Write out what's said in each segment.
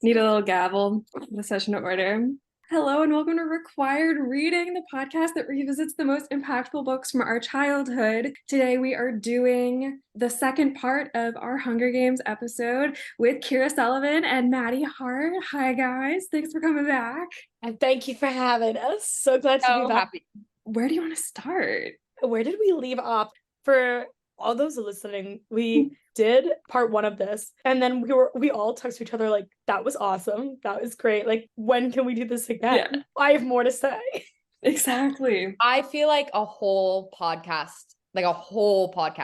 Need a little gavel. The session to order. Hello and welcome to Required Reading, the podcast that revisits the most impactful books from our childhood. Today we are doing the second part of our Hunger Games episode with Keara Sullivan and Madi Hart. Hi guys, thanks for coming back. And thank you for having us. So glad to be back. Happy. Where do you want to start? Where did we leave off? For all those listening, we did part one of this, and then we all texted each other like, that was awesome, that was great, like, when can we do this again? Yeah. I have more to say. Exactly. I feel like a whole podcast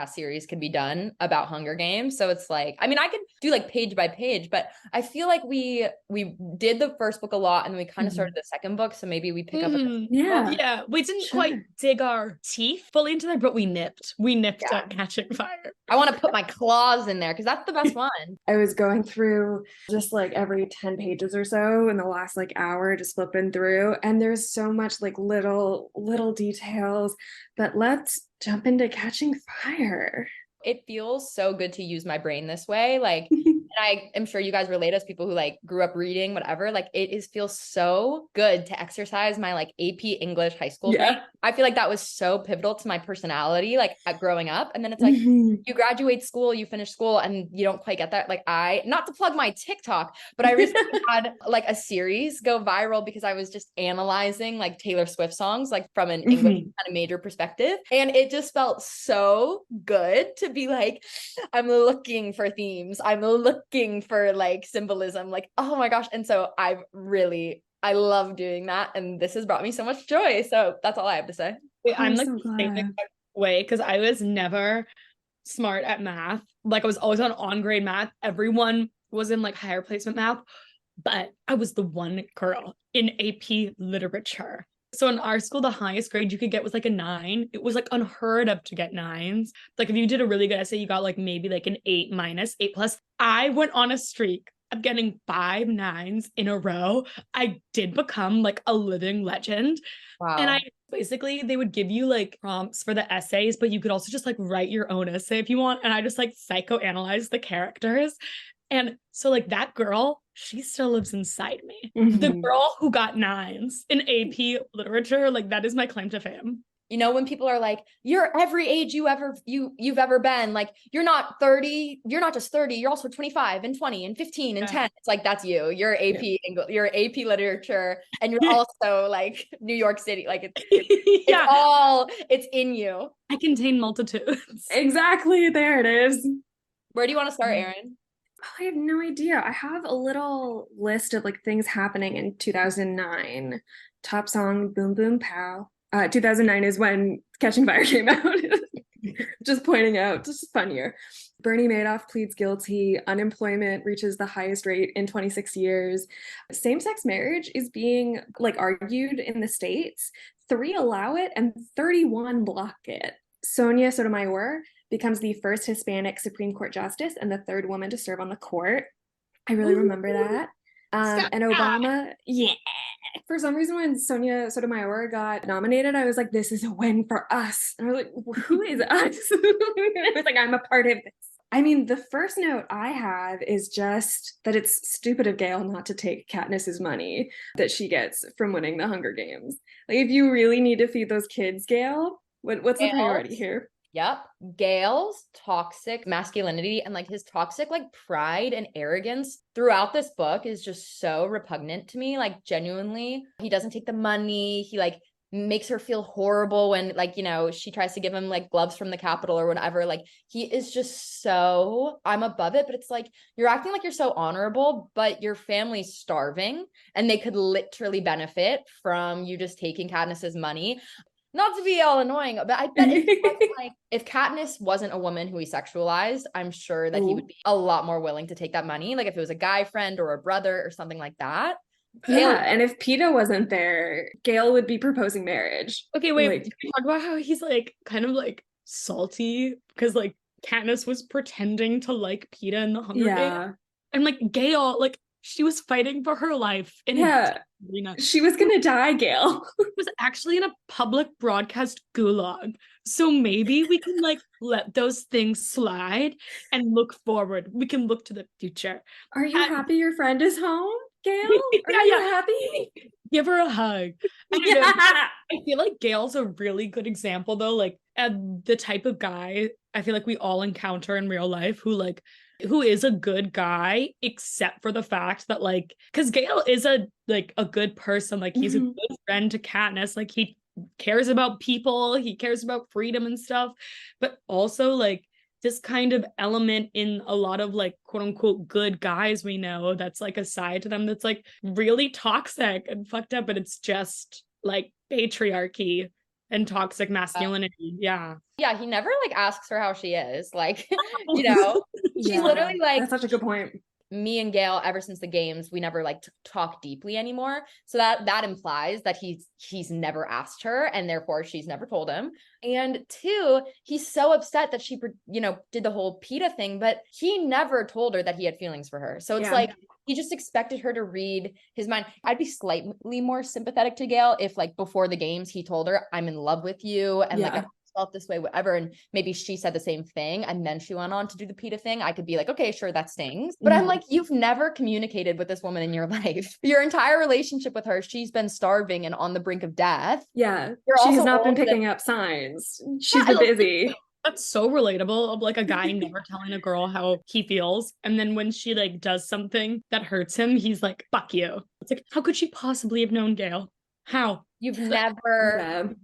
series could be done about Hunger Games. So it's like, I mean, I could do like page by page, but I feel like we did the first book a lot and then we kind of started the second book. So maybe we pick up. Yeah. We didn't quite dig our teeth fully into there, but we nipped at Catching Fire. I want to put my claws in there because that's the best one. I was going through just like every 10 pages or so in the last like hour, just flipping through. And there's so much like little details, but let's jump into Catching Fire. It feels so good to use my brain this way. Like, and I am sure you guys relate as people who like grew up reading, whatever. Like feels so good to exercise my like AP English high school brain. I feel like that was so pivotal to my personality, like at growing up. And then it's like, you graduate school, you finish school and you don't quite get that. Like not to plug my TikTok, but I recently had like a series go viral because I was just analyzing like Taylor Swift songs, like from an English kind of major perspective. And it just felt so good to be like, I'm looking for themes. I'm looking for like symbolism, like, oh my gosh. And so I love doing that. And this has brought me so much joy. So that's all I have to say. I'm like the same way because I was never smart at math. Like I was always on grade math. Everyone was in like higher placement math, but I was the one girl in AP literature. So in our school, the highest grade you could get was like a 9. It was like unheard of to get 9s. Like if you did a really good essay, you got like maybe like an 8 minus, 8 plus. I went on a streak of getting 5 9s in a row. I did become like a living legend. Wow. And basically they would give you like prompts for the essays, but you could also just like write your own essay if you want. And I just like psychoanalyze the characters. And so like that girl, she still lives inside me. The girl who got 9s in AP literature, like that is my claim to fame. You know, when people are like, you're every age you've ever been, like, you're not 30, you're not just 30, you're also 25 and 20 and 15 and 10. It's like, that's you. You're AP English, you're AP literature, and you're also like New York City. Like it's in you. I contain multitudes. Exactly. There it is. Where do you want to start, Erin? I have no idea. I have a little list of like things happening in 2009. Top song, Boom Boom Pow. 2009 is when Catching Fire came out. Just pointing out, just a fun year. Bernie Madoff pleads guilty. Unemployment reaches the highest rate in 26 years. Same-sex marriage is being like argued in the States. 3 allow it and 31 block it. Sonia Sotomayor becomes the first Hispanic Supreme Court justice and the 3rd woman to serve on the court. I really remember that. And Obama, for some reason when Sonia Sotomayor got nominated, I was like, this is a win for us. And I was like, who is us? I was like, I'm a part of this. I mean, the first note I have is just that it's stupid of Gail not to take Katniss's money that she gets from winning the Hunger Games. Like, if you really need to feed those kids, Gail, what's the priority here? Yep. Gale's toxic masculinity and like his toxic like pride and arrogance throughout this book is just so repugnant to me. Like genuinely, he doesn't take the money. He like makes her feel horrible when like, you know, she tries to give him like gloves from the Capitol or whatever. Like he is just so, I'm above it, but it's like, you're acting like you're so honorable, but your family's starving and they could literally benefit from you just taking Katniss's money. Not to be all annoying, but I bet if Katniss wasn't a woman who he sexualized, I'm sure that he would be a lot more willing to take that money. Like if it was a guy friend or a brother or something like that. Yeah, and if PETA wasn't there, Gail would be proposing marriage. Okay, wait, like, talk about how he's like kind of like salty because like Katniss was pretending to like PETA in the Hunger Games. And like Gail, like she was fighting for her life in Yeah. a arena. She was gonna die, Gail. She was actually in a public broadcast gulag. So maybe we can like let those things slide and look forward. We can look to the future. Are you happy your friend is home, Gail? Are Yeah, you yeah. happy? Give her a hug. I don't know. I feel like Gail's a really good example though, like the type of guy I feel like we all encounter in real life who is a good guy, except for the fact that like, because Gail is a good person, like he's a good friend to Katniss, like he cares about people, he cares about freedom and stuff, but also like this kind of element in a lot of like quote unquote good guys we know that's like a side to them that's like really toxic and fucked up, but it's just like patriarchy and toxic masculinity. Yeah. Yeah, he never like asks her how she is. Like, you know, she's literally like, that's such a good point. Me and Gail, ever since the games, we never like talk deeply anymore. So that implies that he's never asked her, and therefore she's never told him. And two, he's so upset that she, you know, did the whole PETA thing, but he never told her that he had feelings for her. So it's like he just expected her to read his mind. I'd be slightly more sympathetic to Gail if like before the games he told her, I'm in love with you, and like I felt this way, whatever, and maybe she said the same thing and then she went on to do the PETA thing. I could be like, okay, sure, that stings, but I'm like, you've never communicated with this woman in your life. Your entire relationship with her, she's been starving and on the brink of death. She's not been picking up signs. She's been busy. That's so relatable, of like a guy never telling a girl how he feels, and then when she like does something that hurts him, he's like, fuck you. It's like, how could she possibly have known Gail? How? You've never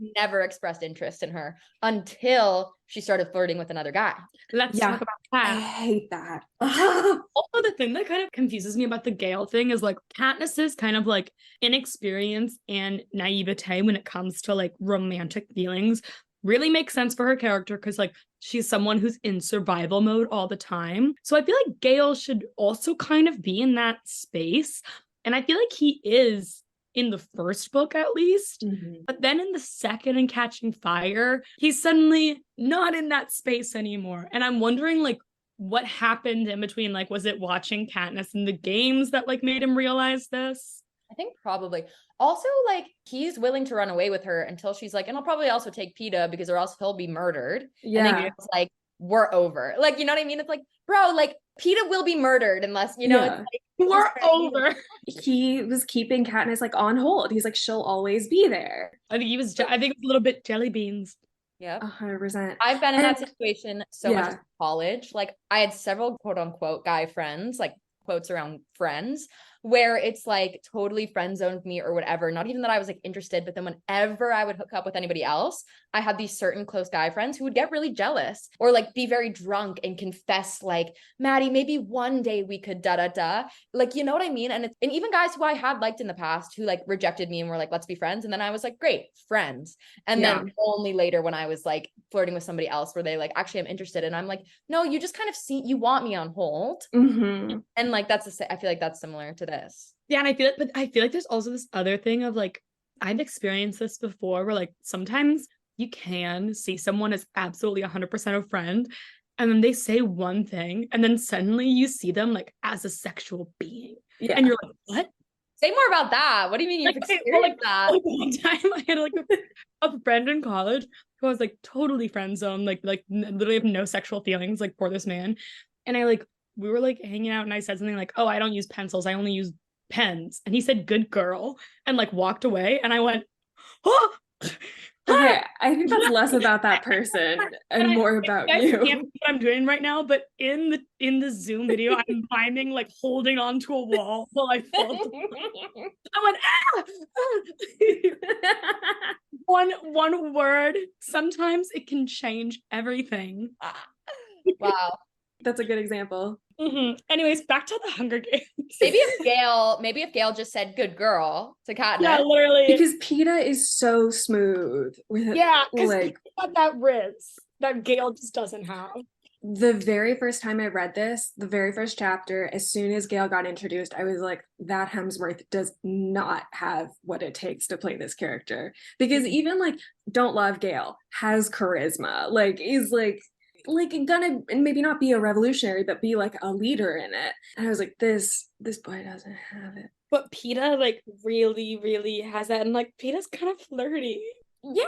expressed interest in her until she started flirting with another guy. Let's talk about that. I hate that. Also, the thing that kind of confuses me about the Gail thing is like Katniss's kind of like inexperience and naivete when it comes to like romantic feelings really makes sense for her character, because like she's someone who's in survival mode all the time. So I feel like Gail should also kind of be in that space. And I feel like he is in the first book at least, but then in the second and Catching Fire, he's suddenly not in that space anymore. And I'm wondering like what happened in between. Like, was it watching Katniss in the games that like made him realize this? I think probably. Also, like, he's willing to run away with her until she's like, and I'll probably also take PETA because or else he'll be murdered. And then it's like, we're over. Like, you know what I mean? It's like, bro, like PETA will be murdered unless, you know, it's like, we're over. He was keeping Katniss like on hold. He's like, she'll always be there. I think it was a little bit jelly beans. Yeah, 100%. I've been in that situation so much in college. Like I had several quote unquote guy friends, like quotes around friends, where it's like totally friend zoned me or whatever. Not even that I was like interested, but then whenever I would hook up with anybody else, I had these certain close guy friends who would get really jealous or like be very drunk and confess like, Maddie, maybe one day we could da da da. Like, you know what I mean? And even guys who I had liked in the past who like rejected me and were like, let's be friends. And then I was like, great, friends. And then only later when I was like flirting with somebody else where they like, actually I'm interested. And I'm like, no, you just kind of you want me on hold. And like, I feel like that's similar to this. Yeah. And I feel like there's also this other thing of like, I've experienced this before where like sometimes you can see someone as absolutely 100% a friend, and then they say one thing and then suddenly you see them like as a sexual being. And you're like, what? Say more about that. What do you mean you've experienced that? Like one time I had like a friend in college who I was like totally friend zoned, like literally have no sexual feelings like for this man. And we were like hanging out and I said something like, oh, I don't use pencils, I only use pens. And he said, good girl, and like walked away. And I went, oh. Okay, I think that's less about that person and more about you. I can't see what I'm doing right now, but in the Zoom video, I'm miming like holding onto a wall while I fall. I went, one word. Sometimes it can change everything. Wow. That's a good example. Anyways, back to the Hunger Games. Maybe if Gail just said "good girl" to Katniss. Yeah, literally. Because PETA is so smooth with it. Yeah, because that riz that Gail just doesn't have. The very first time I read this, the very first chapter, as soon as Gail got introduced, I was like, that Hemsworth does not have what it takes to play this character. Because even like Don't Love Gail has charisma. Like, is like like gonna maybe not be a revolutionary, but be like a leader in it. And I was like, this boy doesn't have it. But Peeta like really, really has that. And like Peeta's kind of flirty. Yeah.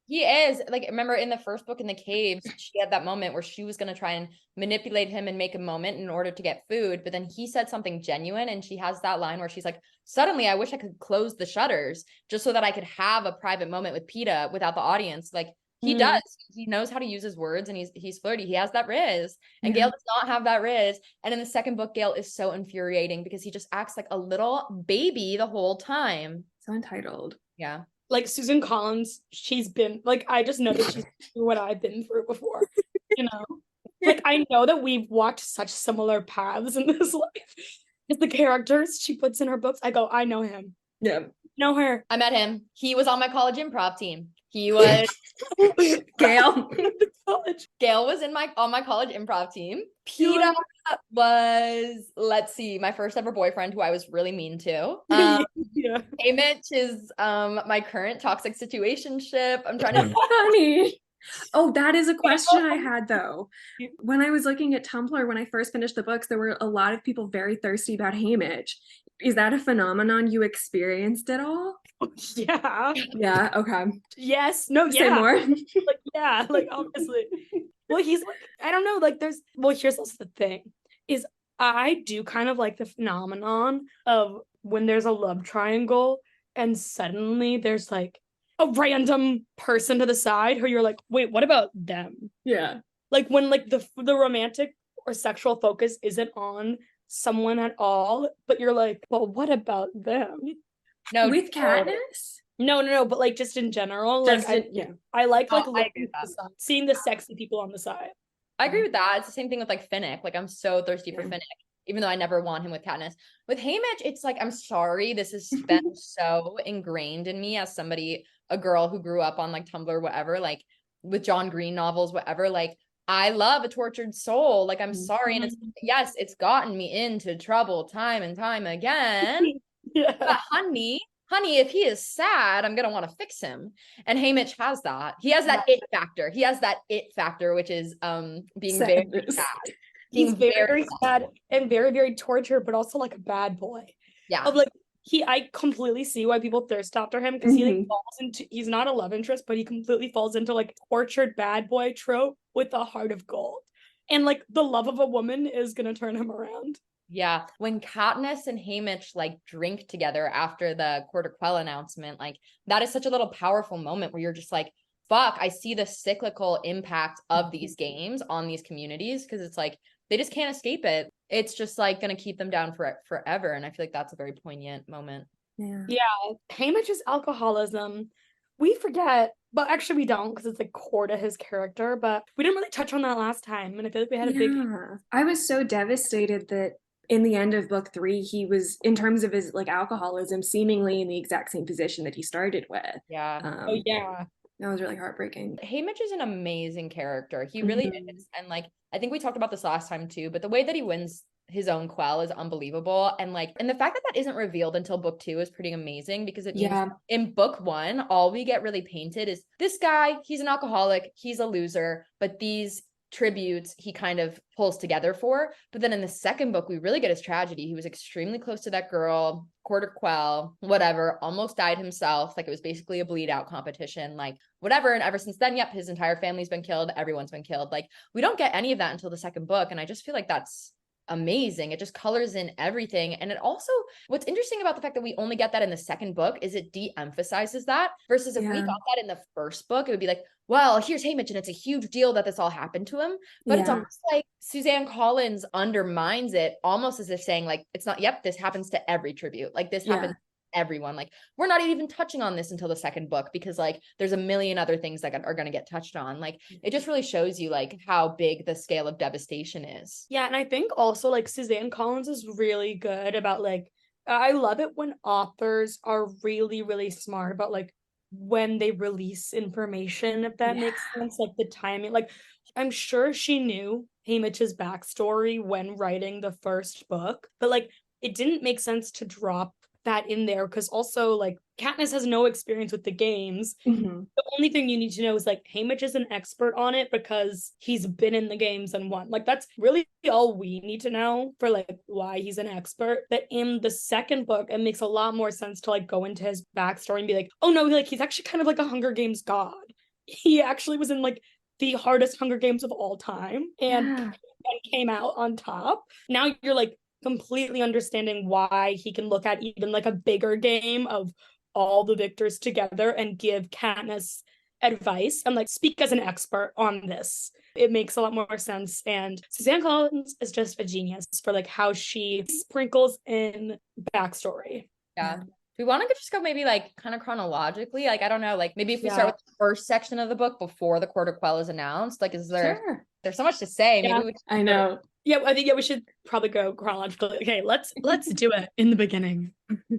He is. Like, remember in the first book in the caves, she had that moment where she was going to try and manipulate him and make a moment in order to get food. But then he said something genuine. And she has that line where she's like, suddenly I wish I could close the shutters just so that I could have a private moment with Peeta without the audience. Like, he does. He knows how to use his words, and he's flirty. He has that riz. And Gale does not have that riz. And in the second book, Gale is so infuriating because he just acts like a little baby the whole time. So entitled. Yeah. Like Susan Collins, she's been like, I just know that she's through what I've been through before, you know? Like, I know that we've walked such similar paths in this life. Because the characters she puts in her books, I go, I know him. Yeah. Know her. I met him. He was on my college improv team. He was Gail. College. Gail was on my college improv team. Peeta was, let's see, my first ever boyfriend who I was really mean to. Yeah. Mitch is my current toxic situationship. I'm trying to Funny. Oh, that is a question I had though. When I was looking at Tumblr, when I first finished the books, there were a lot of people very thirsty about Haymitch. Is that a phenomenon you experienced at all? Yeah. Yeah. Okay. Yes. No. Say Yeah. more. Like, yeah. Like, obviously. Well, he's like, I don't know. Like, here's also the thing is I do kind of like the phenomenon of when there's a love triangle and suddenly there's like a random person to the side who you're like, wait, what about them? Yeah. Like when like the romantic or sexual focus isn't on someone at all, but you're like, well, what about them? No, With Katniss? No, but like just in general, Just like yeah. I like Oh, I looking agree with at the that. side, seeing the sexy people on the side. I agree with that. It's the same thing with like Finnick. Like, I'm so thirsty for Yeah. Finnick, even though I never want him with Katniss. With Haymitch, it's like, I'm sorry, this has been so ingrained in me as somebody, a girl who grew up on like Tumblr, whatever, like with John Green novels, whatever. Like, I love a tortured soul. Like, I'm sorry. And it's, yes, it's gotten me into trouble time and time again. Yeah. But honey, if he is sad, I'm gonna want to fix him. And Haymitch has that. He has that it factor. He has that it factor, which is being very Sadness. sad. He's Being very sad and very, very tortured, but also like a bad boy. Yeah. Of like I completely see why people thirst after him because he like Mhm. falls into, he's not a love interest, but he completely falls into like tortured bad boy trope with a heart of gold. And like the love of a woman is gonna turn him around. Yeah. When Katniss and Haymitch like drink together after the Quarter Quell announcement, like that is such a little powerful moment where you're just like, fuck, I see the cyclical impact of these games on these communities because it's like they just can't escape it. It's just like gonna keep them down for forever. And I feel like that's a very poignant moment. Yeah. Haymitch's alcoholism, we forget, but actually we don't because it's like core to his character, but we didn't really touch on that last time. And I feel like we had a big I was so devastated that in the end of book 3, he was, in terms of his like alcoholism, seemingly in the exact same position that he started with. Yeah. oh yeah. That was really heartbreaking. Haymitch is an amazing character. He really is. And like, I think we talked about this last time too, but the way that he wins his own quell is unbelievable. And like, and the fact that that isn't revealed until book 2 is pretty amazing because it means in book 1, all we get really painted is this guy, he's an alcoholic, he's a loser, but these tributes he kind of pulls together for. But then in the second book, we really get his tragedy. He was extremely close to that girl, Quarter Quell, whatever, almost died himself. Like it was basically a bleed out competition, like whatever. And ever since then, yep, his entire family's been killed. Everyone's been killed. Like we don't get any of that until the second book. And I just feel like that's amazing. It just colors in everything. And it also, what's interesting about the fact that we only get that in the second book is it de-emphasizes that versus if we got that in the first book, it would be like, well, here's Haymitch and it's a huge deal that this all happened to him. But it's almost like Suzanne Collins undermines it almost as if saying like, it's not, yep, this happens to every tribute. Like this happens to everyone. Like we're not even touching on this until the second book because like there's a million other things that are going to get touched on. Like it just really shows you like how big the scale of devastation is. Yeah. And I think also like Suzanne Collins is really good about like, I love it when authors are really, really smart about like when they release information, if that makes sense, like the timing. Like I'm sure she knew Haymitch's backstory when writing the first book, but like it didn't make sense to drop that in there because also like Katniss has no experience with the games. Mhm. The only thing you need to know is like Haymitch is an expert on it because he's been in the games and won. Like that's really all we need to know for like why he's an expert. But in the second book, it makes a lot more sense to like go into his backstory and be like, oh no, like he's actually kind of like a Hunger Games god. He actually was in like the hardest Hunger Games of all time and came out on top. Now you're like completely understanding why he can look at even like a bigger game of all the victors together and give Katniss advice and like speak as an expert on this. It makes a lot more sense. And Suzanne Collins is just a genius for like how she sprinkles in backstory. Yeah. We want to just go maybe like kind of chronologically. Like, I don't know, like maybe if we start with the first section of the book before the Court of Quell is announced, like, is there, there's so much to say. Yeah, maybe I know. Yeah, I think we should probably go chronologically. Okay, let's do it in the beginning.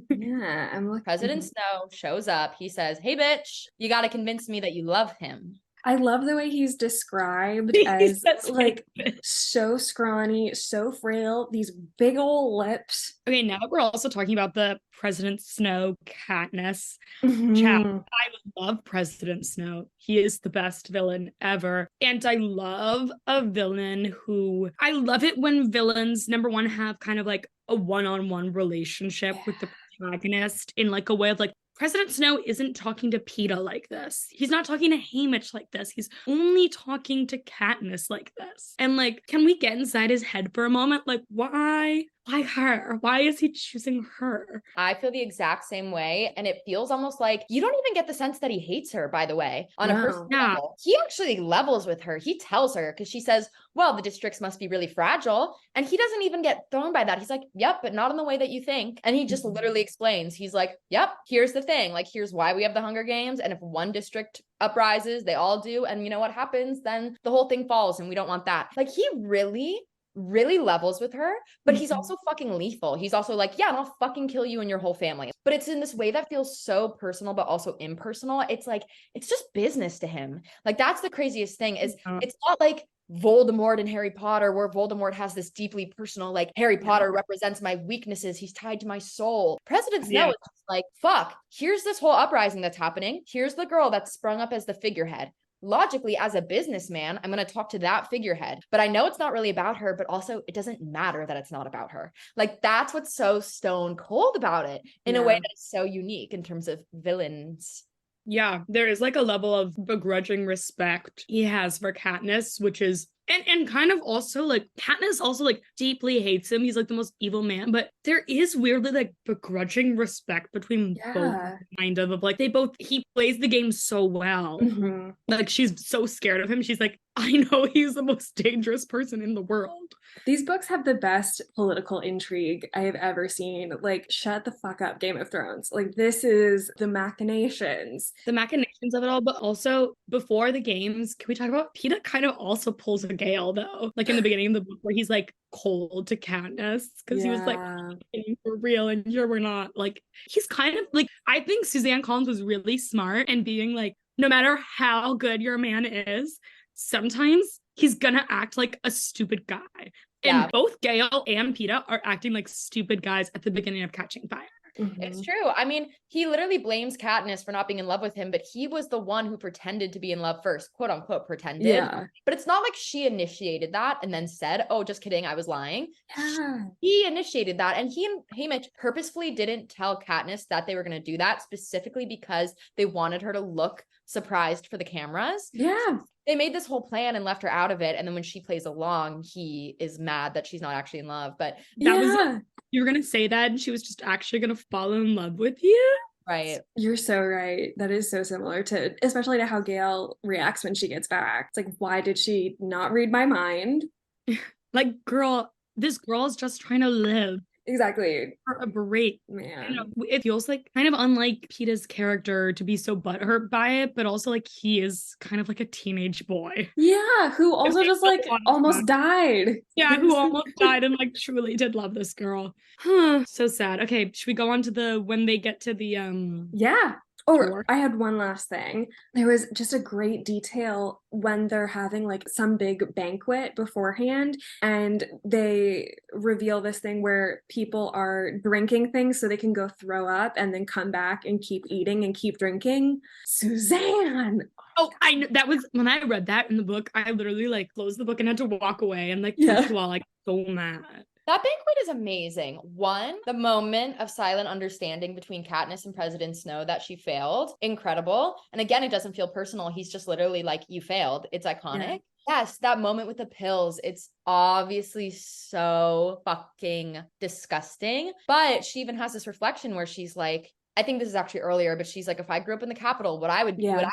Yeah, I'm looking. President Snow shows up. He says, "Hey, bitch, you got to convince me that you love him." I love the way he's described as like so scrawny, so frail, these big old lips. Okay, now that we're also talking about the President Snow Katniss Mhm. chat, I love President Snow. He is the best villain ever. And I love a villain who I love it when villains, number one, have kind of like a one-on-one relationship with the protagonist in like a way of like, President Snow isn't talking to Peeta like this. He's not talking to Haymitch like this. He's only talking to Katniss like this. And like, can we get inside his head for a moment? Like, why? Why her? Why is he choosing her? I feel the exact same way. And it feels almost like you don't even get the sense that he hates her, by the way, on a personal level. He actually levels with her. He tells her because she says, well, the districts must be really fragile. And he doesn't even get thrown by that. He's like, yep, but not in the way that you think. And he just literally explains. He's like, yep, here's the thing. Like, here's why we have the Hunger Games. And if one district uprises, they all do. And you know what happens? Then the whole thing falls and we don't want that. Like, he really levels with her, but he's also fucking lethal. He's also like, yeah, and I'll fucking kill you and your whole family. But it's in this way that feels so personal, but also impersonal. It's like, it's just business to him. Like, that's the craziest thing is it's not like Voldemort and Harry Potter, where Voldemort has this deeply personal, like, Harry Potter represents my weaknesses. He's tied to my soul. President Snow is just like, fuck, here's this whole uprising that's happening. Here's the girl that's sprung up as the figurehead. Logically, as a businessman, I'm going to talk to that figurehead, but I know it's not really about her, but also it doesn't matter that it's not about her. Like, that's what's so stone cold about it in a way that is so unique in terms of villains. Yeah, there is like a level of begrudging respect he has for Katniss, which is and kind of also like Katniss also like deeply hates him. He's like the most evil man, but there is weirdly like begrudging respect between both, kind of like he plays the game so well. Like, she's so scared of him. She's like, I know he's the most dangerous person in the world. These books have the best political intrigue I have ever seen. Like, shut the fuck up, Game of Thrones. Like, this is the machinations. The machinations of it all, but also before the games, can we talk about Peeta kind of also pulls a Gale, though? Like, in the beginning of the book where he's like cold to Katniss because he was like, we're real and we're not. Like, he's kind of like, I think Suzanne Collins was really smart and being like, no matter how good your man is, sometimes he's gonna act like a stupid guy. And both Gale and Peeta are acting like stupid guys at the beginning of Catching Fire. It's true. I mean, he literally blames Katniss for not being in love with him, but he was the one who pretended to be in love first, quote unquote, pretended. Yeah. But it's not like she initiated that and then said, oh, just kidding, I was lying. Yeah. He initiated that. And he and Haymitch purposefully didn't tell Katniss that they were going to do that, specifically because they wanted her to look surprised for the cameras. Yeah. They made this whole plan and left her out of it. And then when she plays along, he is mad that she's not actually in love. But that was, you were going to say that and she was just actually going to fall in love with you. Right. You're so right. That is so similar to, especially to how Gale reacts when she gets back. It's like, why did she not read my mind? Like, girl, this girl is just trying to live. Exactly. For a break. Man. You know, it feels like kind of unlike Peeta's character to be so butthurt by it, but also like he is kind of like a teenage boy. Yeah, who also just like almost died. Yeah, who almost died and like truly did love this girl. So sad. Okay, should we go on to the when they get to the Oh, Sure. I had one last thing. There was just a great detail when they're having like some big banquet beforehand, and they reveal this thing where people are drinking things so they can go throw up and then come back and keep eating and keep drinking. Suzanne. Oh, I know that was when I read that in the book. I literally like closed the book and had to walk away. And like, Yeah. first of all, like so mad. That banquet is amazing. One, the moment of silent understanding between Katniss and President Snow that she failed, incredible. And again, it doesn't feel personal. He's just literally like, you failed. It's iconic. Yeah. Yes, that moment with the pills, it's obviously so fucking disgusting. But she even has this reflection where she's like, I think this is actually earlier, but she's like, if I grew up in the Capitol, would I be doing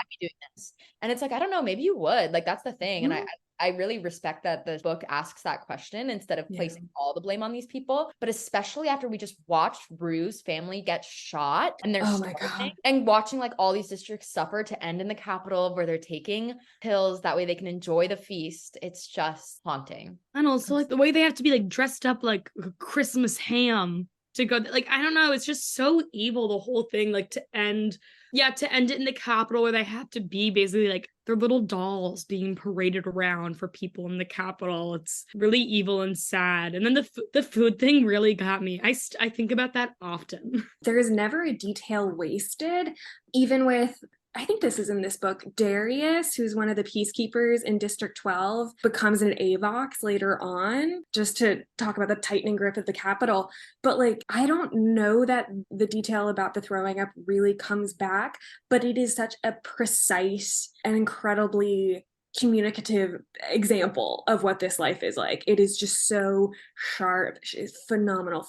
this? And it's like, I don't know, maybe you would. Like, that's the thing. And I really respect that the book asks that question instead of placing all the blame on these people. But especially after we just watched Rue's family get shot and they're starving, and watching like all these districts suffer to end in the Capitol where they're taking pills that way they can enjoy the feast. It's just haunting. And also like the way they have to be like dressed up like a Christmas ham to go, like, I don't know, it's just so evil, the whole thing, like to end it in the Capitol where they have to be basically like they're little dolls being paraded around for people in the Capitol. It's really evil and sad. And then the food thing really got me. I think about that often. There is never a detail wasted, even with, I think this is in this book, Darius, who's one of the peacekeepers in District 12, becomes an AVOX later on, just to talk about the tightening grip of the Capitol. But like, I don't know that the detail about the throwing up really comes back, but it is such a precise and incredibly communicative example of what this life is like. It is just so sharp. It's phenomenal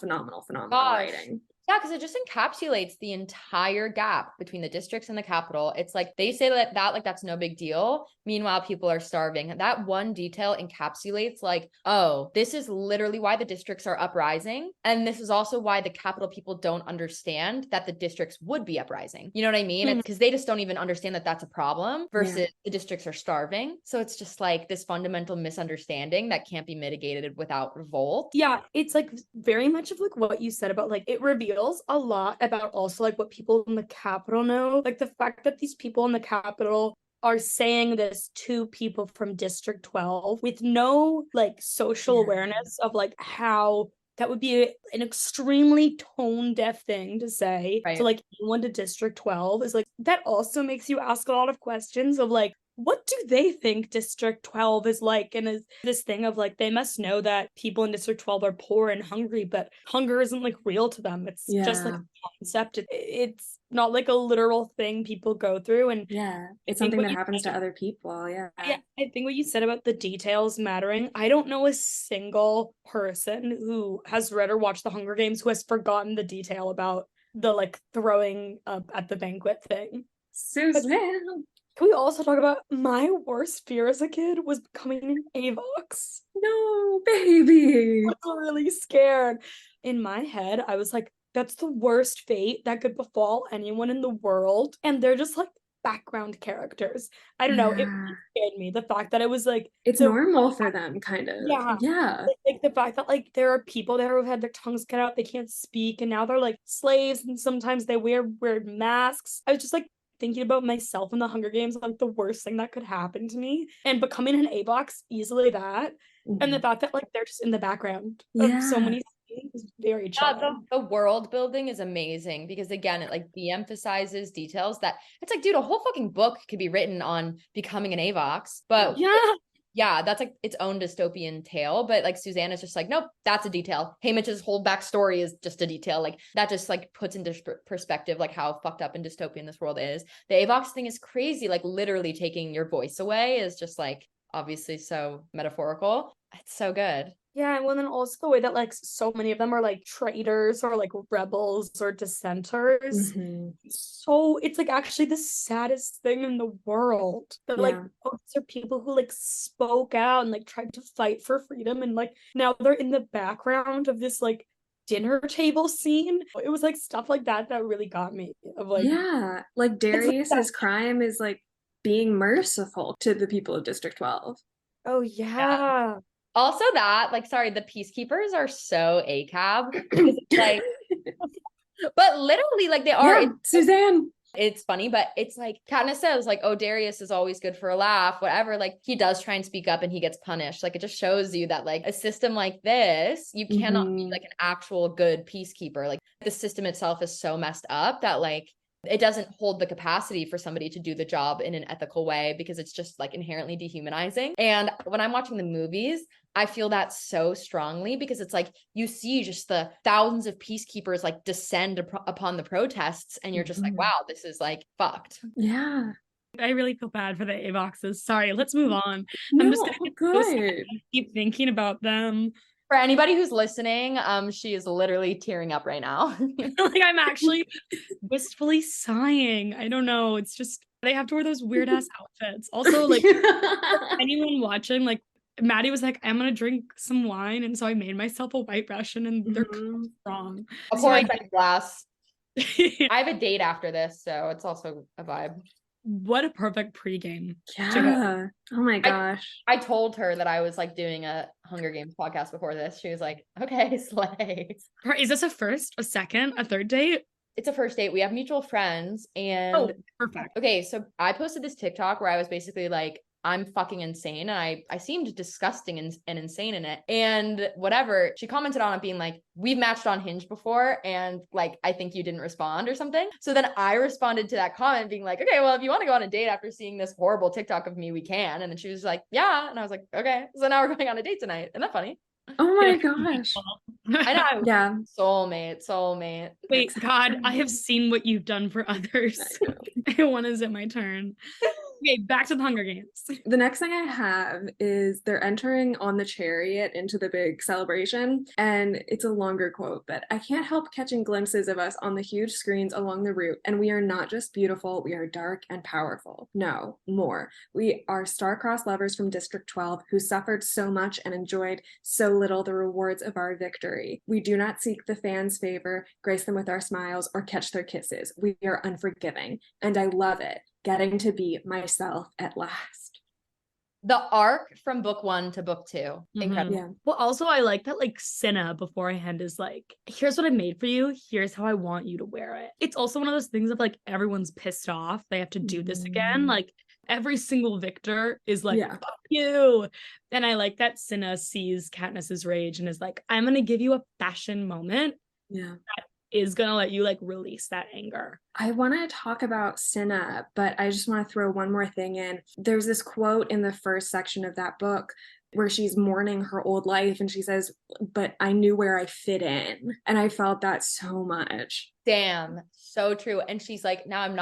writing. Yeah, because it just encapsulates the entire gap between the districts and the Capitol. It's like they say that like that's no big deal. Meanwhile, people are starving. That one detail encapsulates like, oh, this is literally why the districts are uprising. And this is also why the Capitol people don't understand that the districts would be uprising. You know what I mean? It's because they just don't even understand that that's a problem versus the districts are starving. So it's just like this fundamental misunderstanding that can't be mitigated without revolt. Yeah, it's like very much of like what you said about like it reveals a lot about also like what people in the Capitol know. Like the fact that these people in the Capitol are saying this to people from District 12 with no like social awareness of like how that would be an extremely tone deaf thing to say to like anyone to District 12 is like, that also makes you ask a lot of questions of like, what do they think District 12 is like? And is this thing of like, they must know that people in District 12 are poor and hungry, but hunger isn't like real to them. It's just like a concept. It's not like a literal thing people go through. And it's something that happens to other people. Yeah, I think what you said about the details mattering, I don't know a single person who has read or watched the Hunger Games who has forgotten the detail about the like throwing up at the banquet thing. Suzanne. Can we also talk about my worst fear as a kid was becoming an AVOX? No, baby. I was really scared. In my head, I was like, that's the worst fate that could befall anyone in the world. And they're just like background characters. I don't know. It really scared me. The fact that it was like it's normal for them, kind of. Yeah. Like the fact that like there are people there who've had their tongues cut out, they can't speak, and now they're like slaves, and sometimes they wear weird masks. I was just like thinking about myself in the Hunger Games, like the worst thing that could happen to me, and becoming an AVOX easily that. And the fact that like they're just in the background of so many things is very chilling. The world building is amazing because again, it like de-emphasizes details that it's like, dude, a whole fucking book could be written on becoming an AVOX, but that's like its own dystopian tale. But like Suzanne is just like, nope, that's a detail. Haymitch's whole backstory is just a detail. Like that just like puts into perspective like how fucked up and dystopian this world is. The AVOX thing is crazy. Like literally taking your voice away is just like obviously so metaphorical. It's so good. Yeah, and well, then also the way that like so many of them are like traitors or like rebels or dissenters. So it's like actually the saddest thing in the world that like these are people who like spoke out and like tried to fight for freedom, and like now they're in the background of this like dinner table scene. It was like stuff like that that really got me. Of like like Darius's crime is like being merciful to the people of District 12. Oh yeah. Also that, like, sorry, the peacekeepers are so ACAB. Like, but literally, like, they are. Suzanne. It's funny, but it's like Katniss says, like, oh, Darius is always good for a laugh, whatever. Like, he does try and speak up and he gets punished. Like, it just shows you that, like, a system like this, you cannot be like an actual good peacekeeper. Like, the system itself is so messed up that, like, it doesn't hold the capacity for somebody to do the job in an ethical way because it's just like inherently dehumanizing. And when I'm watching the movies, I feel that so strongly because it's like you see just the thousands of peacekeepers like descend upon the protests and you're just like, wow, this is like fucked. Yeah. I really feel bad for the AVOXs. Sorry, let's move on. No, I'm just gonna get so sad. good. I keep thinking about them. For anybody who's listening, she is literally tearing up right now. Like I'm actually wistfully sighing. I don't know. It's just they have to wear those weird ass outfits. Also, like anyone watching, like Maddie was like, I'm gonna drink some wine, and so I made myself a white Russian, and they're strong. I'll pour a second glass. I have a date after this, so it's also a vibe. What a perfect pregame. Yeah. Oh my gosh. I told her that I was like doing a Hunger Games podcast before this. She was like, okay, slay. Is this a first, a second, a third date? It's a first date. We have mutual friends. And perfect. Okay, so I posted this TikTok where I was basically like, I'm fucking insane. And I seemed disgusting and insane in it. And whatever, she commented on it being like, we've matched on Hinge before. And like, I think you didn't respond or something. So then I responded to that comment being like, okay, well, if you want to go on a date after seeing this horrible TikTok of me, we can. And then she was like, yeah. And I was like, okay. So now we're going on a date tonight. Isn't that funny? Oh my gosh. I know. Yeah. Soulmate. Wait, God, I have seen what you've done for others. When is it my turn? Okay, back to the Hunger Games. The next thing I have is they're entering on the chariot into the big celebration, and it's a longer quote, but I can't help catching glimpses of us on the huge screens along the route, and we are not just beautiful, we are dark and powerful. No, more. We are star-crossed lovers from District 12 who suffered so much and enjoyed so little the rewards of our victory. We do not seek the fans' favor, grace them with our smiles, or catch their kisses. We are unforgiving, and I love it. Getting to be myself at last. The arc from book 1 to book 2. Incredible. Yeah. Well, also I like that like Cinna beforehand is like, here's what I made for you. Here's how I want you to wear it. It's also one of those things of like everyone's pissed off. They have to do this again. Like every single victor is like, fuck you. And I like that Cinna sees Katniss's rage and is like, I'm going to give you a fashion moment. Yeah. That is going to let you like release that anger. I want to talk about Cinna, but I just want to throw one more thing in. There's this quote in the first section of that book where she's mourning her old life and she says, but I knew where I fit in. And I felt that so much. Damn, so true. And she's like, now I'm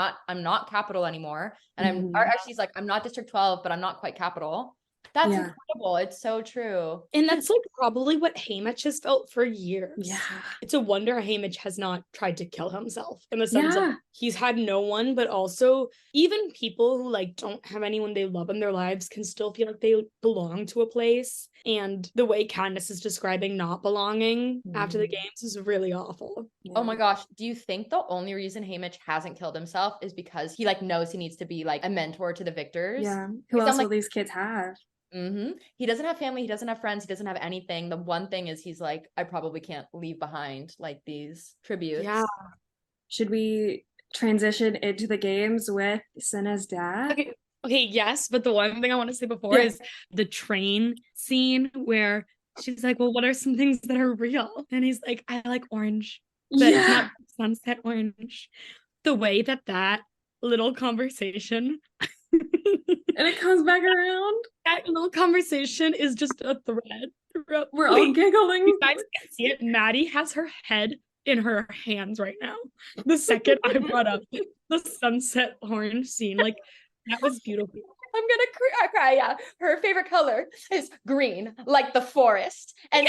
not Capital anymore. And she's like, I'm not District 12, but I'm not quite Capital. That's incredible. It's so true. And that's like probably what Haymitch has felt for years. Yeah. It's a wonder Haymitch has not tried to kill himself in the sense of he's had no one, but also even people who like don't have anyone they love in their lives can still feel like they belong to a place. And the way Candace is describing not belonging after the games is really awful. Yeah. Oh my gosh. Do you think the only reason Haymitch hasn't killed himself is because he like knows he needs to be like a mentor to the victors? Yeah. Who else will these kids have? He doesn't have family. He doesn't have friends. He doesn't have anything. The one thing is he's like, I probably can't leave behind like these tributes. Yeah. Should we transition into the games with Cinna's dad? Okay, yes. But the one thing I want to say before is the train scene where she's like, well, what are some things that are real? And he's like, I like orange, but not sunset orange. The way that little conversation and it comes back around. That little conversation is just a thread. We're all giggling. You guys can't see it. Maddie has her head in her hands right now. The second I brought up the sunset orange scene, like that was beautiful. I'm gonna cry. Yeah, her favorite color is green, like the forest. And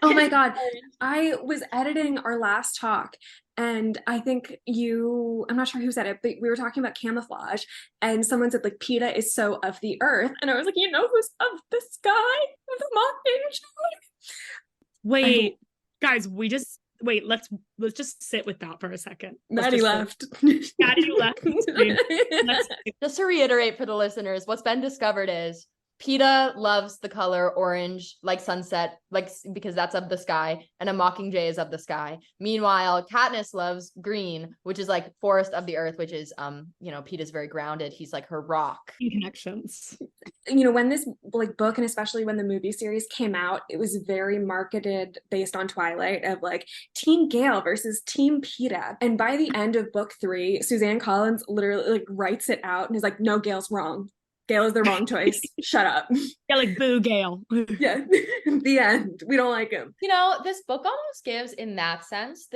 oh my god, I was editing our last talk. And I think I'm not sure who said it, but we were talking about camouflage and someone said like PETA is so of the earth. And I was like, you know who's of the sky? The Mockingjay. Wait, guys, let's just sit with that for a second. Maddie left. Maddie left. Just to reiterate for the listeners, what's been discovered is PETA loves the color orange, like sunset, like because that's of the sky, and a mockingjay is of the sky. Meanwhile, Katniss loves green, which is like forest of the earth, which is PETA's very grounded. He's like her rock. Connections. When this like book, and especially when the movie series came out, it was very marketed based on Twilight of like Team Gale versus Team PETA. And by the end of book 3, Suzanne Collins literally like writes it out and is like, no, Gale's wrong. Gale is the wrong choice. Shut up. Yeah, like boo Gale. Yeah. The end. We don't like him. This book almost gives, in that sense,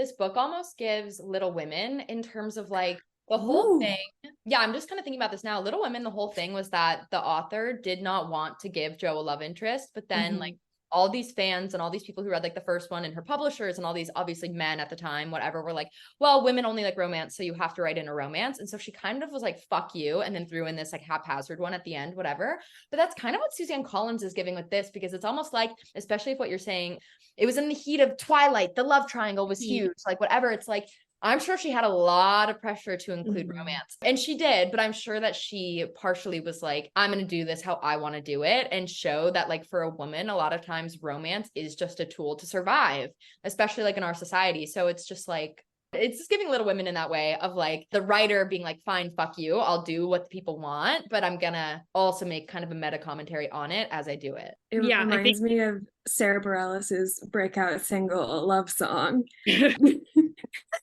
Little Women in terms of like the whole thing. Yeah, I'm just kind of thinking about this now. Little Women, the whole thing was that the author did not want to give Jo a love interest, but then like all these fans and all these people who read like the first one and her publishers and all these obviously men at the time, whatever, were like, well, women only like romance, so you have to write in a romance. And so she kind of was like, fuck you, and then threw in this like haphazard one at the end, whatever. But that's kind of what Suzanne Collins is giving with this, because it's almost like, especially if what you're saying, it was in the heat of Twilight, the love triangle was huge, like whatever. It's like, I'm sure she had a lot of pressure to include romance, and she did, but I'm sure that she partially was like, I'm going to do this how I want to do it, and show that like for a woman, a lot of times romance is just a tool to survive, especially like in our society. So it's just like, it's just giving Little Women in that way of like the writer being like, fine, fuck you, I'll do what the people want, but I'm gonna also make kind of a meta commentary on it as I do it. It reminds me of Sarah Bareilles' breakout single, Love Song.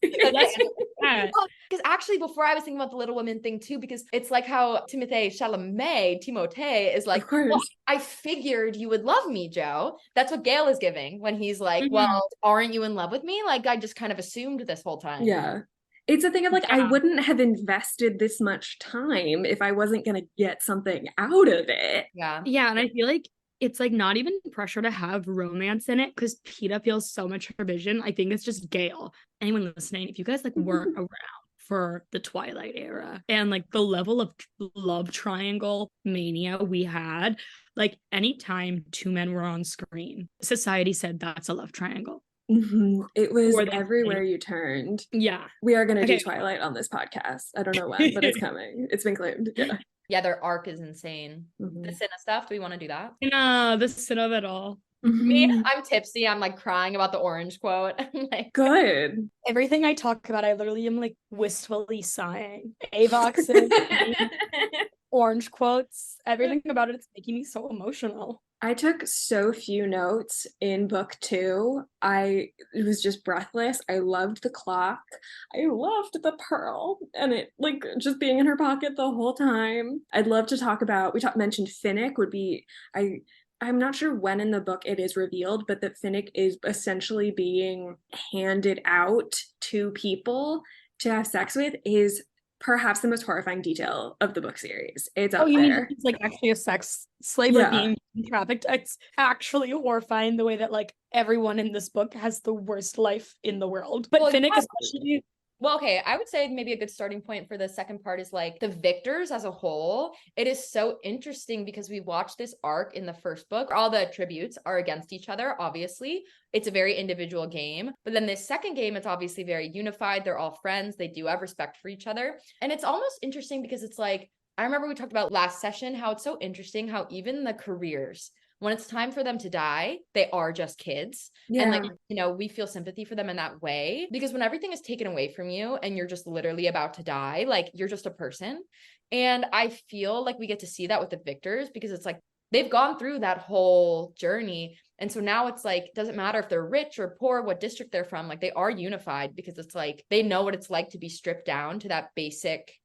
Because actually, before I was thinking about the Little Women thing too, because it's like how Timothée Chalamet is like, well, I figured you would love me, Jo. That's what Gale is giving when he's like, well, aren't you in love with me? Like, I just kind of assumed this whole time. Yeah. It's a thing of like, I wouldn't have invested this much time if I wasn't going to get something out of it. Yeah. Yeah. And I feel like it's like not even pressure to have romance in it, because PETA feels so much her vision. I think it's just Gale. Anyone listening, if you guys like weren't around for the Twilight era and like the level of love triangle mania we had, like anytime 2 men were on screen, society said that's a love triangle. It was everywhere you turned. Yeah. We are going to do Twilight on this podcast. I don't know when, but it's coming. It's been claimed. Yeah. Yeah, their arc is insane. The Cinna stuff, do we want to do that? No, the Cinna of it all. Me, I'm tipsy. I'm like crying about the orange quote. Like, good. Everything I talk about, I literally am like wistfully sighing. Avoxes, orange quotes, everything about it's making me so emotional. I took so few notes in book 2. It was just breathless. I loved the clock. I loved the pearl, and it like just being in her pocket the whole time. I'd love to talk about, mentioned Finnick would be, I'm not sure when in the book it is revealed, but that Finnick is essentially being handed out to people to have sex with is perhaps the most horrifying detail of the book series. It's up there. It's like actually a sex slave being trafficked. It's actually horrifying the way that like everyone in this book has the worst life in the world. But Finnick especially. Well, okay, I would say maybe a good starting point for the second part is like the victors as a whole. It is so interesting because we watched this arc in the first book. All the attributes are against each other, obviously. It's a very individual game. But then this second game, it's obviously very unified. They're all friends. They do have respect for each other. And it's almost interesting because it's like, I remember we talked about last session, how it's so interesting how even the careers, when it's time for them to die, they are just kids. Yeah. And like, we feel sympathy for them in that way, because when everything is taken away from you and you're just literally about to die, like you're just a person. And I feel like we get to see that with the victors, because it's like, they've gone through that whole journey. And so now it's like, doesn't matter if they're rich or poor, what district they're from, like they are unified, because it's like, they know what it's like to be stripped down to that basic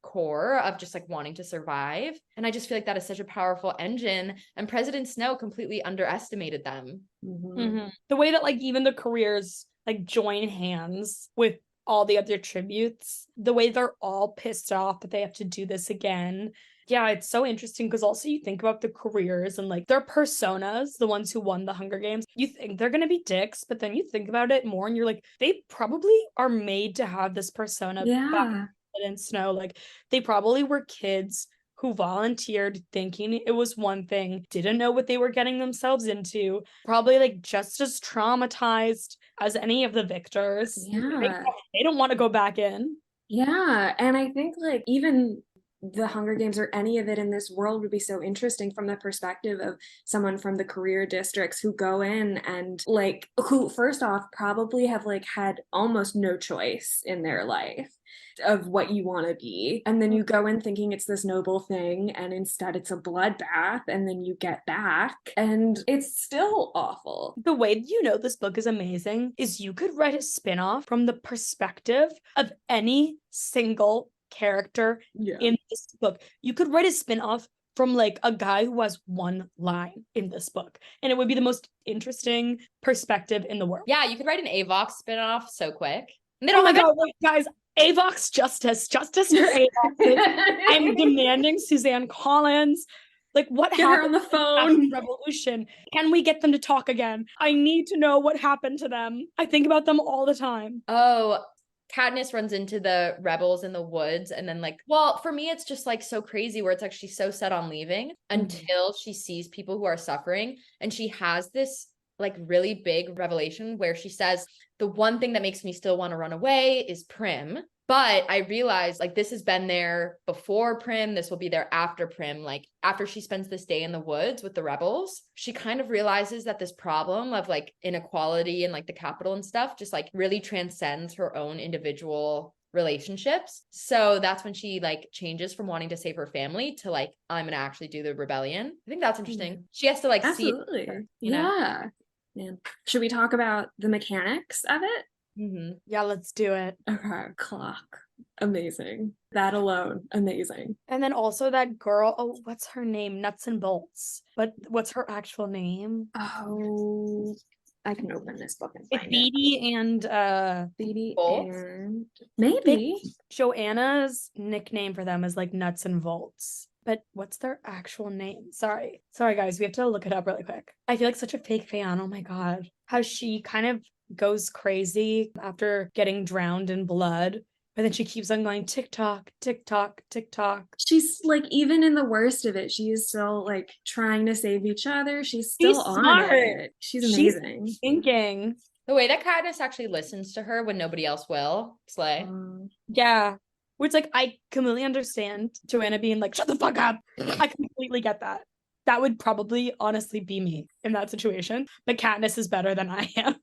core of just like wanting to survive. And I just feel like that is such a powerful engine, and President Snow completely underestimated them. The way that like even the careers like join hands with all the other tributes, the way they're all pissed off that they have to do this again. Yeah, it's so interesting because also you think about the careers and like their personas, the ones who won the Hunger Games, you think they're going to be dicks, but then you think about it more and you're like, they probably are made to have this persona. Yeah. And Snow, like they probably were kids who volunteered thinking it was one thing, didn't know what they were getting themselves into, probably like just as traumatized as any of the victors. Yeah. They don't want to go back in. Yeah. And I think like even the Hunger Games or any of it in this world would be so interesting from the perspective of someone from the career districts who go in and like, who first off probably have like had almost no choice in their life of what you want to be. And then you go in thinking it's this noble thing, and instead it's a bloodbath, and then you get back and it's still awful. The way you know this book is amazing is you could write a spin-off from the perspective of any single character in this book. You could write a spin-off from like a guy who has one line in this book, and it would be the most interesting perspective in the world. Yeah, you could write an Avox spin-off so quick. And they don't wait, guys, Avox justice for Avox. I'm demanding Suzanne Collins. Like, what Get her happened on the phone. Revolution? Can we get them to talk again? I need to know what happened to them. I think about them all the time. Oh, Katniss runs into the rebels in the woods, and then like, well, for me, it's just like so crazy where it's like she's so set on leaving until she sees people who are suffering, and she has this like really big revelation where she says, the one thing that makes me still want to run away is Prim. But I realized like this has been there before Prim. This will be there after Prim. Like after she spends this day in the woods with the rebels, she kind of realizes that this problem of like inequality and like the capital and stuff just like really transcends her own individual relationships. So that's when she like changes from wanting to save her family to like, I'm gonna actually do the rebellion. I think that's interesting. She has to like Absolutely. see it, you know? Man. Should we talk about the mechanics of it? Yeah, let's do it. Okay. Clock. Amazing. That alone, amazing. And then also that girl, oh, what's her name? Nuts and Bolts. But what's her actual name? Oh, I can open this book and It's find it. Beatty and Beatty Bolts? and maybe Joanna's nickname for them is like Nuts and Bolts. But what's their actual name? Sorry guys, we have to look it up really quick. I feel like such a fake fan. Oh my god. How she kind of goes crazy after getting drowned in blood, but then she keeps on going tick-tock, tick-tock, tick-tock. she's like, even in the worst of it, she is still like trying to save each other. She's still on smart. it. She's amazing. Thinking. The way that Katniss actually listens to her when nobody else will. Slay. Yeah. Which, like, I completely understand Joanna being like, shut the fuck up. I completely get that. That would probably honestly be me in that situation. But Katniss is better than I am.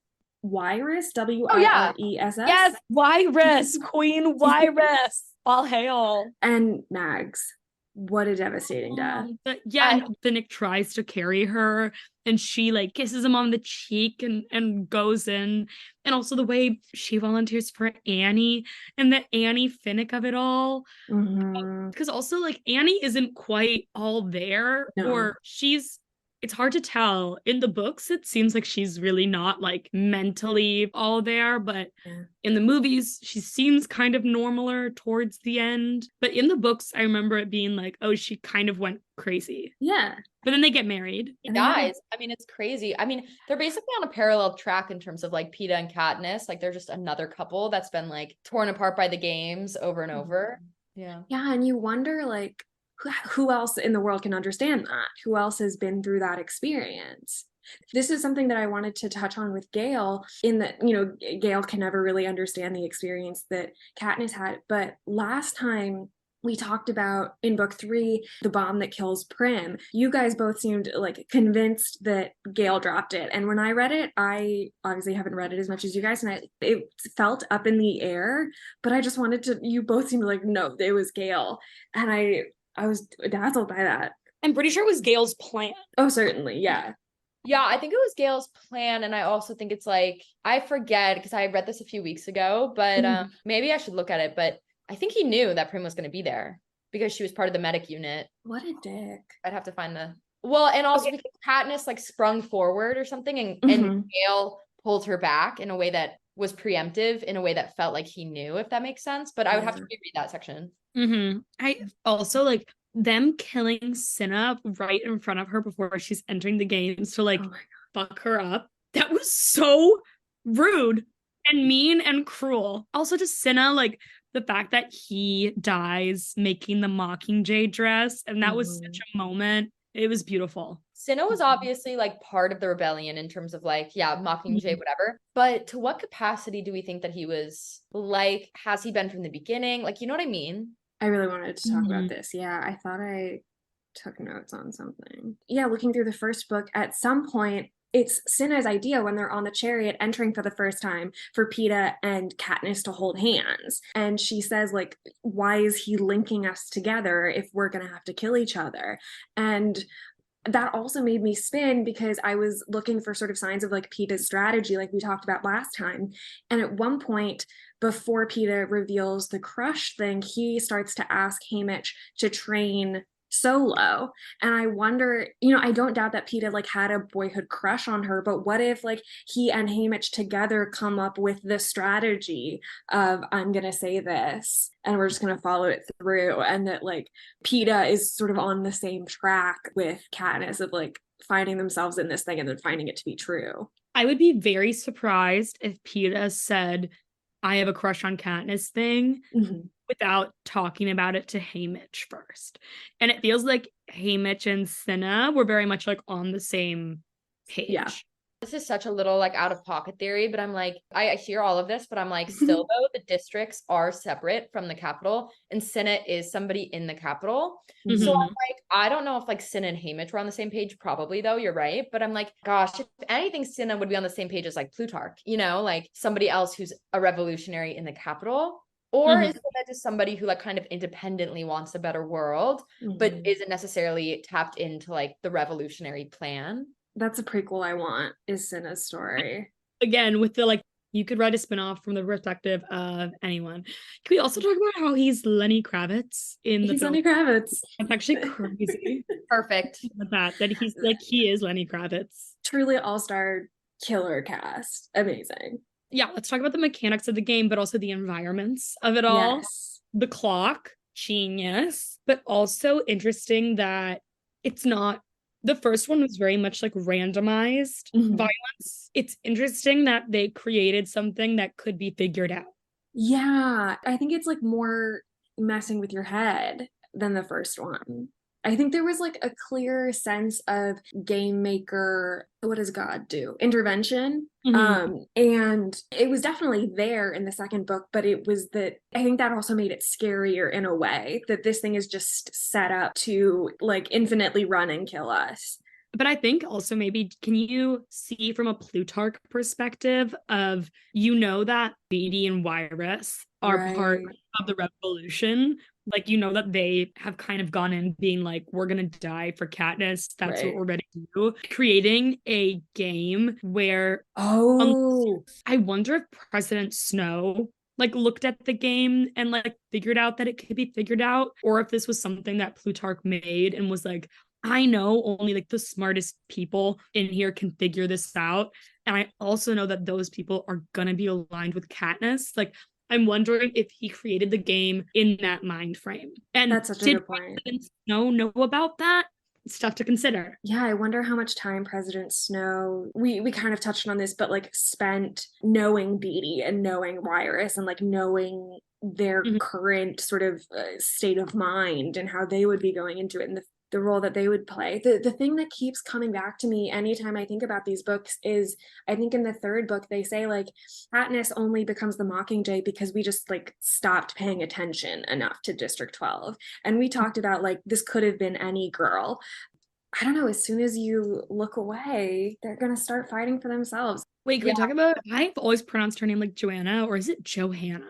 Wiress, Wiress. Yes, Wiress, Queen Wiress. All hail. And Mags. What a devastating death. And Nick tries to carry her, and she like kisses him on the cheek and goes in. And also the way she volunteers for Annie and the Annie Finnick of it all. Because also like Annie isn't quite all there, or it's hard to tell. In the books, it seems like she's really not like mentally all there, but in the movies, she seems kind of normaler towards the end. But in the books, I remember it being like, oh, she kind of went crazy. Yeah. But then they get married. He dies. I mean, it's crazy. I mean, they're basically on a parallel track in terms of like Peeta and Katniss. Like they're just another couple that's been like torn apart by the games over and over. Yeah. Yeah, and you wonder like, who else in the world can understand that? Who else has been through that experience? This is something that I wanted to touch on with Gale, in that, you know, Gale can never really understand the experience that Katniss had. But last time we talked about in book 3, the bomb that kills Prim, you guys both seemed like convinced that Gale dropped it. And when I read it, I obviously haven't read it as much as you guys, and it felt up in the air, but I just wanted to, you both seemed like, no, it was Gale. And I was dazzled by that. I'm pretty sure it was Gale's plan. Oh, certainly. Yeah. Yeah, I think it was Gale's plan. And I also think it's like, I forget because I read this a few weeks ago, but maybe I should look at it. But I think he knew that Prim was going to be there because she was part of the medic unit. What a dick. I'd have to find and also because Katniss like sprung forward or something, and Gale pulled her back in a way that was preemptive, in a way that felt like he knew, if that makes sense. But I would have to reread that section. I also like them killing Cinna right in front of her before she's entering the games to like fuck her up. That was so rude and mean and cruel. Also just Cinna, like the fact that he dies making the Mockingjay dress, and that was such a moment. It was beautiful. Cinna was obviously like part of the rebellion in terms of like, Mockingjay, whatever. But to what capacity do we think that he was like, has he been from the beginning? Like, you know what I mean? I really wanted to talk about this. Yeah, I thought I took notes on something. Yeah, looking through the first book, at some point, it's Cinna's idea when they're on the chariot entering for the first time for Peeta and Katniss to hold hands. And she says, like, why is he linking us together if we're going to have to kill each other? And that also made me spin because I was looking for sort of signs of like Peeta's strategy, like we talked about last time. And at one point, before Peeta reveals the crush thing, he starts to ask Haymitch to train Solo. And I wonder, I don't doubt that Peeta like had a boyhood crush on her, but what if like he and Haymitch together come up with the strategy of I'm gonna say this and we're just gonna follow it through, and that like Peeta is sort of on the same track with Katniss of like finding themselves in this thing and then finding it to be true. I would be very surprised if Peeta said, I have a crush on Katniss thing, without talking about it to Haymitch first. And it feels like Haymitch and Cinna were very much like on the same page. Yeah. This is such a little like out of pocket theory, but I'm like, I hear all of this, but I'm like, still though, the districts are separate from the capital, and Cinna is somebody in the capital. So I'm like, I don't know if like Cinna and Haymitch were on the same page, probably though, you're right. But I'm like, gosh, if anything, Cinna would be on the same page as like Plutarch, like somebody else who's a revolutionary in the capital. Or is Cinna just somebody who like kind of independently wants a better world, but isn't necessarily tapped into like the revolutionary plan? That's a prequel I want, is Cinna's story. Again, with the like, you could write a spinoff from the perspective of anyone. Can we also talk about how he's Lenny Kravitz in the film? Lenny Kravitz. That's actually crazy. Perfect. That he's like, he is Lenny Kravitz. Truly all-star killer cast. Amazing. Yeah, let's talk about the mechanics of the game, but also the environments of it all. Yes. The clock, genius, but also interesting that it's not. The first one was very much like randomized violence. It's interesting that they created something that could be figured out. Yeah, I think it's like more messing with your head than the first one. I think there was like a clear sense of game maker, what does God do? Intervention. And it was definitely there in the second book, but it was that I think that also made it scarier in a way that this thing is just set up to like infinitely run and kill us. But I think also maybe, can you see from a Plutarch perspective of, that Beatty and Wirus are part of the revolution? Like, that they have kind of gone in being like, we're going to die for Katniss. That's what we're ready to do. Creating a game where, I wonder if President Snow like looked at the game and like figured out that it could be figured out, or if this was something that Plutarch made and was like, I know only like the smartest people in here can figure this out. And I also know that those people are going to be aligned with Katniss. Like, I'm wondering if he created the game in that mind frame. And that's such a good point. President Snow know about that? It's tough to consider. Yeah, I wonder how much time President Snow, we kind of touched on this, but like spent knowing Beatty and knowing Wirus and like knowing their current sort of state of mind and how they would be going into it and the role that they would play. The thing that keeps coming back to me anytime I think about these books is, I think in the third book, they say like Katniss only becomes the Mockingjay because we just like stopped paying attention enough to District 12. And we talked about like, this could have been any girl. I don't know, as soon as you look away, they're going to start fighting for themselves. Wait, can we talk about, I've always pronounced her name like Joanna, or is it Johanna?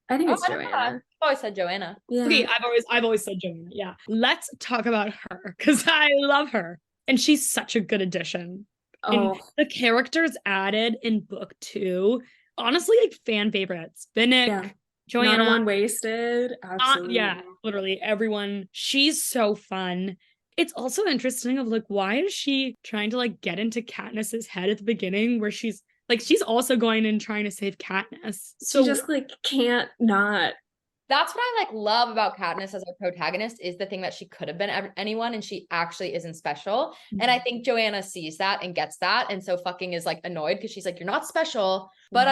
I think it's Joanna. I've always said Joanna. Yeah. Okay, I've always said Joanna. Yeah. Let's talk about her because I love her. And she's such a good addition. And the characters added in book 2, honestly, like fan favorites. Finnick, Joanna. Not one wasted. Absolutely. Yeah, literally everyone. She's so fun. It's also interesting of like, why is she trying to like get into Katniss's head at the beginning where she's also going and trying to save Katniss. So she just like can't not. That's what I like love about Katniss as a protagonist, is the thing that she could have been anyone and she actually isn't special. And I think Joanna sees that and gets that, and so fucking is like annoyed because she's like, you're not special, but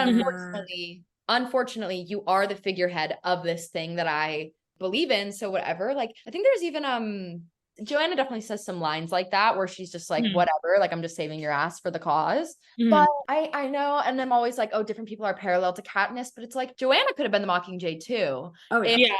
unfortunately you are the figurehead of this thing that I believe in, so whatever. Like, I think there's even Joanna definitely says some lines like that where she's just like, whatever, like, I'm just saving your ass for the cause. But I know, and I'm always like, oh, different people are parallel to Katniss, but it's like Joanna could have been the Mockingjay too. Oh yeah.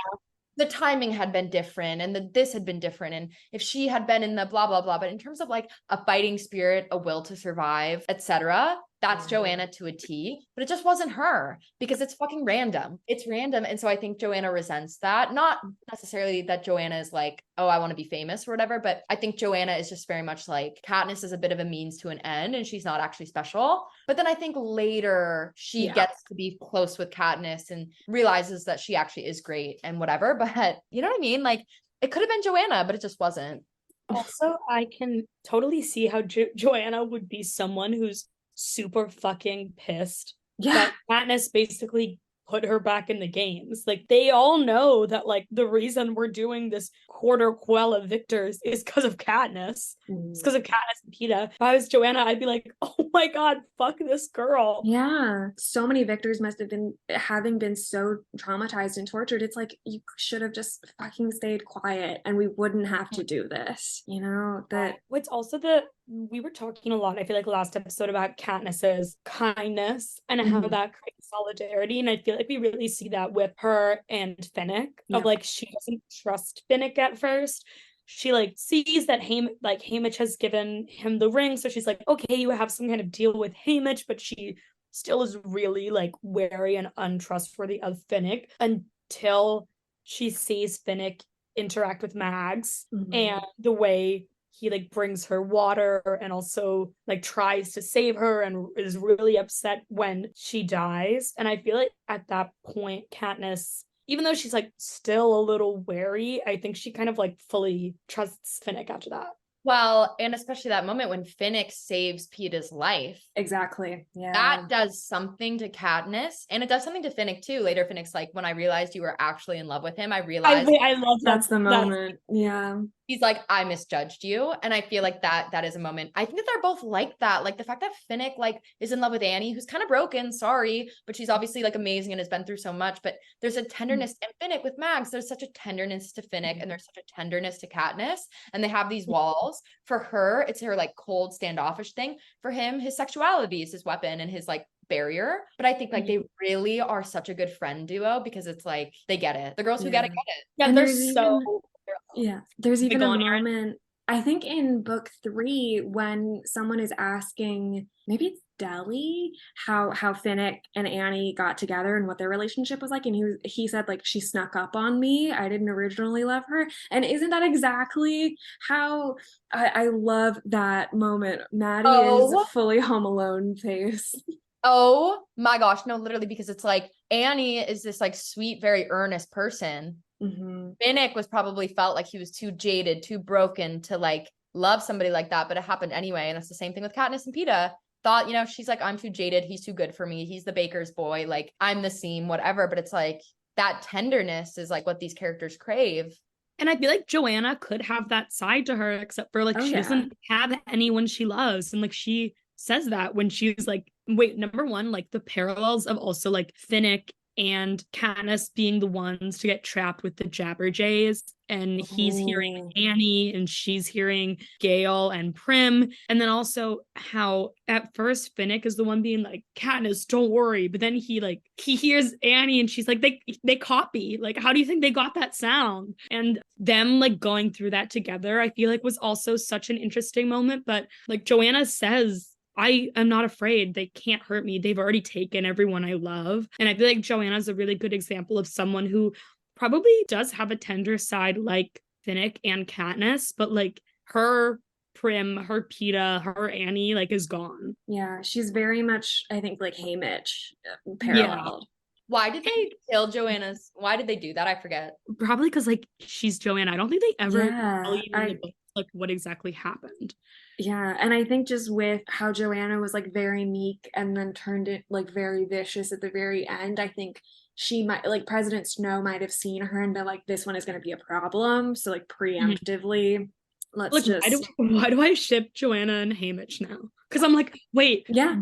the timing had been different and this had been different. And if she had been in the blah, blah, blah, but in terms of like a fighting spirit, a will to survive, etc., that's Joanna to a T, but it just wasn't her because it's fucking random. It's random. And so I think Joanna resents that. Not necessarily that Joanna is like, oh, I want to be famous or whatever, but I think Joanna is just very much like Katniss is a bit of a means to an end and she's not actually special. But then I think later she gets to be close with Katniss and realizes that she actually is great and whatever. But you know what I mean? Like it could have been Joanna, but it just wasn't. Also, I can totally see how Joanna would be someone who's super fucking pissed that Katniss basically put her back in the games. Like they all know that like the reason we're doing this quarter quell of victors is because of Katniss. It's because of Katniss and Peeta. If I was Joanna, I'd be like, oh my god, fuck this girl. Yeah, so many victors must have been having been so traumatized and tortured. It's like you should have just fucking stayed quiet and we wouldn't have to do this, you know? That What's also we were talking a lot, I feel like last episode, about Katniss's kindness and how that creates solidarity. And I feel like we really see that with her and Finnick, of like she doesn't trust Finnick at first. She like sees that Haymitch has given him the ring. So she's like, okay, you have some kind of deal with Haymitch, but she still is really like wary and untrustworthy of Finnick until she sees Finnick interact with Mags and the way he like brings her water and also like tries to save her and is really upset when she dies. And I feel like at that point, Katniss, even though she's like still a little wary, I think she kind of like fully trusts Finnick after that. Well, and especially that moment when Finnick saves Peeta's life. Exactly. Yeah. That does something to Katniss. And it does something to Finnick too. Later, Finnick's like, when I realized you were actually in love with him, I realized I love that's the moment. Yeah. He's like, I misjudged you. And I feel like that is a moment. I think that they're both like that. Like the fact that Finnick like is in love with Annie, who's kind of broken, sorry, but she's obviously like amazing and has been through so much. But there's a tenderness and Finnick with Mags. There's such a tenderness to Finnick and there's such a tenderness to Katniss. And they have these walls. For her, it's her like cold standoffish thing. For him, his sexuality is his weapon and his like barrier. But I think like they really are such a good friend duo because it's like they get it. The girls who get it. Yeah, and they're so there's even a moment, I think in book 3, when someone is asking, maybe it's Deli, how Finnick and Annie got together and what their relationship was like, and he said like, she snuck up on me, I didn't originally love her. And isn't that exactly how I love that moment? Maddie is fully Home Alone face. Oh my gosh, no, literally, because it's like Annie is this like sweet, very earnest person. Finnick was probably felt like he was too jaded, too broken to like love somebody like that, but it happened anyway. And it's the same thing with Katniss and Peeta. Thought, you know, she's like, I'm too jaded, he's too good for me, he's the baker's boy, like I'm the seam, whatever. But it's like that tenderness is like what these characters crave. And I feel like Joanna could have that side to her, except for like she doesn't have anyone she loves. And like she says that when she's like, wait, number one, like the parallels of also like Finnick and Katniss being the ones to get trapped with the Jabberjays, and he's hearing Annie and she's hearing Gale and Prim. And then also how at first Finnick is the one being like, Katniss, don't worry, but then he hears Annie and she's like, they copy, like how do you think they got that sound? And them like going through that together, I feel like was also such an interesting moment. But like Joanna says, I am not afraid. They can't hurt me. They've already taken everyone I love. And I feel like Joanna's a really good example of someone who probably does have a tender side like Finnick and Katniss, but like her Prim, her Peeta, her Annie like is gone. Yeah, she's very much, I think, like Haymitch paralleled. Why did they kill Joanna's? Why did they do that? I forget. Probably because like she's Joanna. I don't think they ever tell you in the book like what exactly happened. Yeah, and I think just with how Joanna was like very meek and then turned it like very vicious at the very end, I think she might like President Snow might have seen her and been like, this one is going to be a problem. So like preemptively, let's like, just. Why do I ship Joanna and Haymitch now? Because I'm like, wait, yeah,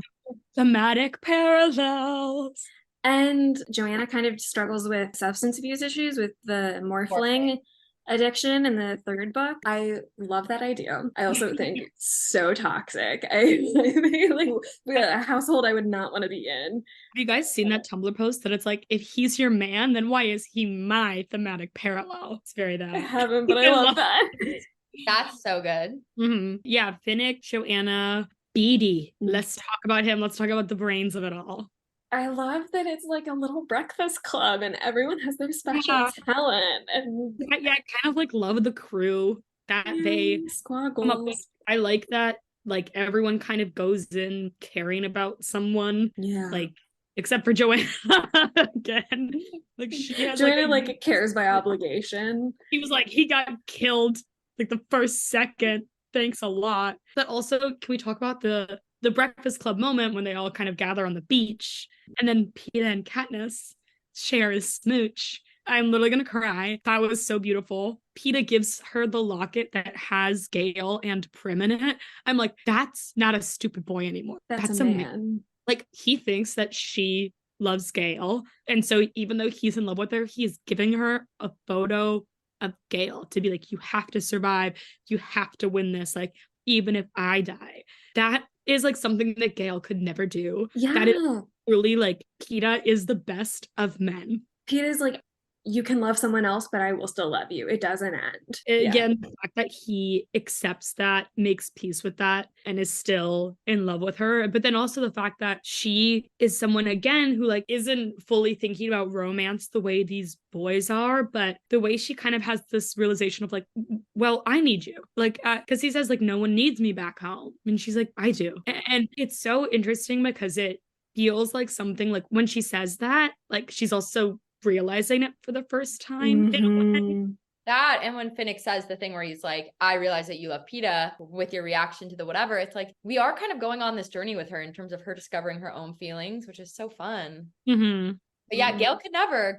thematic parallels. And Joanna kind of struggles with substance abuse issues with the morphling. addiction in the third book. I love that idea. I also think it's so toxic. I think like a household I would not want to be in. Have you guys seen that Tumblr post that it's like, if he's your man, then why is he my thematic parallel? It's very that. I haven't, but I love that. That's so good. Yeah, Finnick, Joanna, Beatty. Let's talk about him. Let's talk about the brains of it all. I love that it's like a little breakfast club and everyone has their special talent. And yeah, I kind of like love the crew that they come up with. I like that like everyone kind of goes in caring about someone. Yeah. Like except for Joanna again. Like she has Joanna like cares by obligation. He was like, he got killed like the first second. Thanks a lot. But also, can we talk about the Breakfast Club moment when they all kind of gather on the beach and then Peeta and Katniss share a smooch? I'm literally gonna cry. That was so beautiful. Peeta gives her the locket that has Gale and Prim in it. I'm like, that's not a stupid boy anymore. That's a man. Like, he thinks that she loves Gale. And so even though he's in love with her, he's giving her a photo of Gale to be like, you have to survive. You have to win this. Like, even if I die. That is like something that Gale could never do. Yeah. That is really like, Peeta is the best of men. Peeta's like, you can love someone else, but I will still love you. It doesn't end. Again, the fact that he accepts that, makes peace with that, and is still in love with her. But then also the fact that she is someone, again, who like isn't fully thinking about romance the way these boys are, but the way she kind of has this realization of like, well, I need you. Like, because he says like, no one needs me back home. And she's like, I do. And it's so interesting because it feels like something like when she says that, like she's also realizing it for the first time. That, and when Finnick says the thing where he's like, I realize that you love Peeta with your reaction to the whatever, it's like we are kind of going on this journey with her in terms of her discovering her own feelings, which is so fun. But yeah, Gale could never.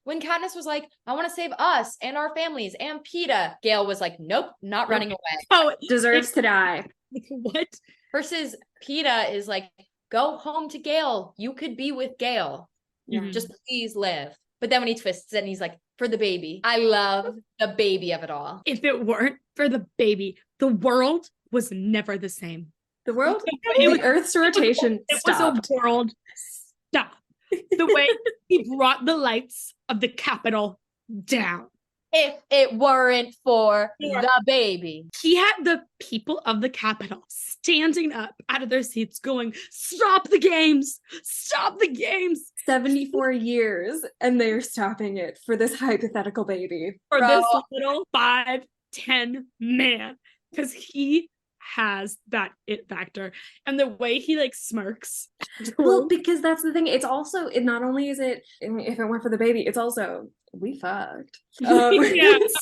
When Katniss was like, I want to save us and our families and Peeta, Gale was like, nope, not running away. Oh, deserves to die. What? Versus Peeta is like, go home to Gale. You could be with Gale. Just please live. But then when he twists it and he's like, for the baby. I love the baby of it all. If it weren't for the baby, the world was never the same. The world, the Earth's rotation stopped. Was a world stop. The way he brought the lights of the Capitol down. If it weren't for the baby. He had the people of the Capitol standing up out of their seats going, stop the games! Stop the games! 74 years, and they're stopping it for this hypothetical baby. For this little 5'10" man. Because he has that it factor. And the way he like smirks. Well, because that's the thing. It's also, it not only is it, if it weren't for the baby, it's also, we fucked. Yes.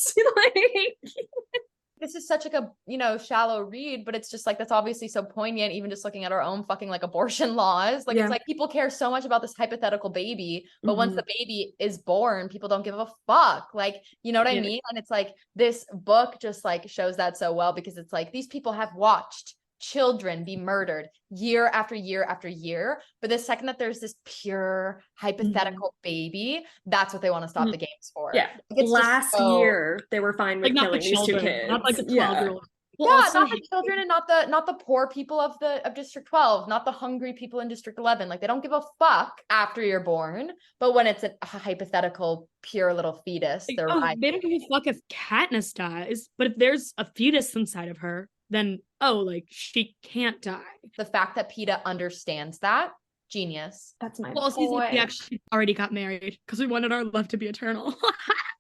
This is such like a, shallow read, but it's just like, that's obviously so poignant, even just looking at our own fucking like abortion laws. Like, it's like people care so much about this hypothetical baby, but once the baby is born, people don't give a fuck. Like, you know what I mean? And it's like, this book just like shows that so well, because it's like, these people have watched children be murdered year after year after year, but the second that there's this pure hypothetical baby, that's what they want to stop the games for. Last year they were fine with killing these two kids, not like a 12-year-old. Not the children, and not the poor people of District 12, not the hungry people in District 11. Like, they don't give a fuck after you're born, but when it's a hypothetical pure little fetus, they don't give a fuck if Katniss dies, but if there's a fetus inside of her, then like she can't die. The fact that Peeta understands that, genius. That's my boy. He actually already got married because we wanted our love to be eternal.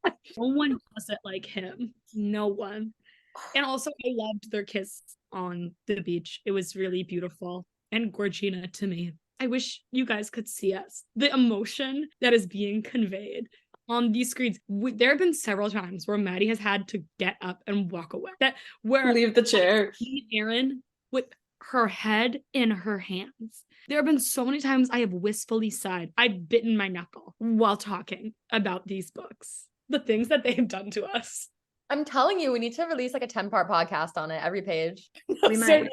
No one does it like him. No one. And also, I loved their kiss on the beach. It was really beautiful and Gorgina to me. I wish you guys could see us. The emotion that is being conveyed on these screens. There have been several times where Madi has had to get up and walk away. Leave the chair. Erin with her head in her hands. There have been so many times I have wistfully sighed. I've bitten my knuckle while talking about these books. The things that they have done to us. I'm telling you, we need to release like a 10-part podcast on it, every page. We might.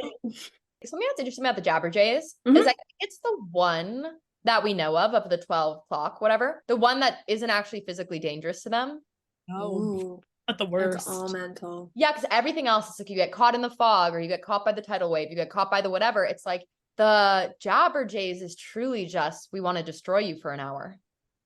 Something that's interesting about the Jabberjays is I think it's the one that we know of the 12 clock, whatever. The one that isn't actually physically dangerous to them. No, Ooh, but the that's worst. all mental. Yeah, because everything else is like you get caught in the fog or you get caught by the tidal wave, you get caught by the whatever. It's like the Jabberjays is truly just we want to destroy you for an hour.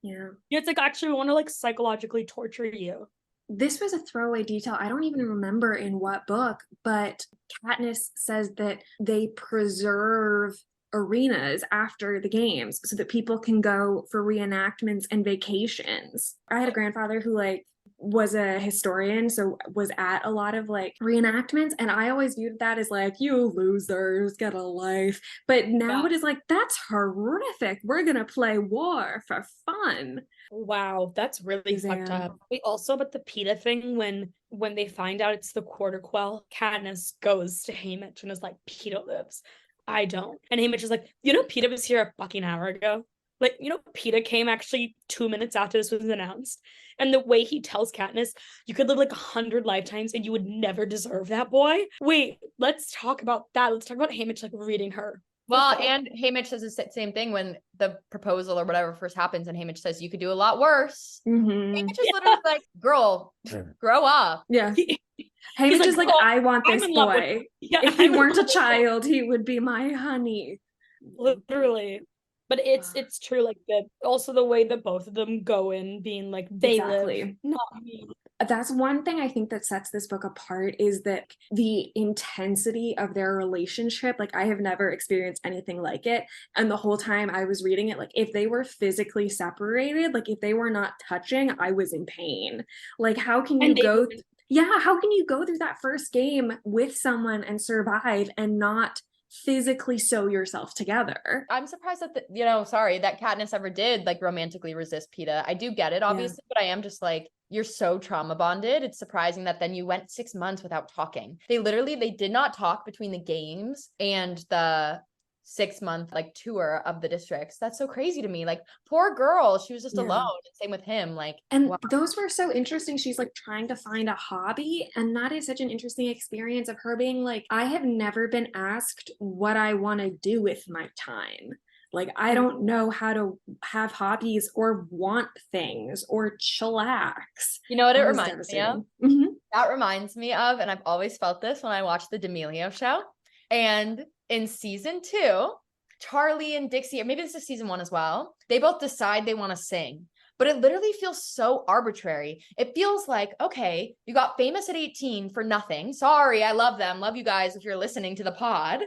Yeah. Yeah, it's like actually we want to like psychologically torture you. This was a throwaway detail. I don't even remember in what book, but Katniss says that they preserve arenas after the games so that people can go for reenactments and vacations. I had a grandfather who like was a historian, so was at a lot of like reenactments, and I always viewed that as like, you losers, get a life. But now it is like, that's horrific. We're gonna play war for fun. Wow, that's really fucked Suzanne. up. Wait, also about the PETA thing, when they find out it's the quarter quell, Katniss goes to Haymitch and is like, PETA lives. I don't. And Haymitch is like, you know, PETA was here a fucking hour ago. Like, you know, PETA came actually 2 minutes after this was announced. And the way he tells Katniss, you could live like 100 lifetimes and you would never deserve that boy. Wait, let's talk about that. Let's talk about Haymitch like reading her. Well, and Haymitch says the same thing when the proposal or whatever first happens, and Haymitch says you could do a lot worse. Haymitch is literally like, "Girl, grow up." Yeah. He's Haymitch like, is like, "Oh, I want I'm this in love with boy. him." Yeah, If he I'm in weren't a love with him. child, he would be my honey. Literally. But it's true, like that also the way that both of them go in being like they live, Exactly. not me. That's one thing I think that sets this book apart is that the intensity of their relationship, like I have never experienced anything like it. And the whole time I was reading it, like if they were physically separated, like if they were not touching, I was in pain. Like how can you And they go yeah, how can you go through that first game with someone and survive and not physically sew yourself together? I'm surprised that sorry that Katniss ever did like romantically resist PETA. I do get it, obviously, but I am just like, you're so trauma bonded. It's surprising that then you went 6 months without talking. They did not talk between the games and the 6 month like tour of the districts. That's so crazy to me. Like, poor girl, she was just alone. And same with him. Like, and wow. those were so interesting. She's like trying to find a hobby, and that is such an interesting experience of her being like, I have never been asked what I want to do with my time. Like, I don't know how to have hobbies or want things or chillax. You know what it That was reminds me of? devastating. That reminds me of, and I've always felt this when I watched the D'Amelio show. And in season 2, Charlie and Dixie, or maybe this is season 1 as well, they both decide they want to sing. But it literally feels so arbitrary. It feels like, okay, you got famous at 18 for nothing. Sorry, I love them. Love you guys if you're listening to the pod.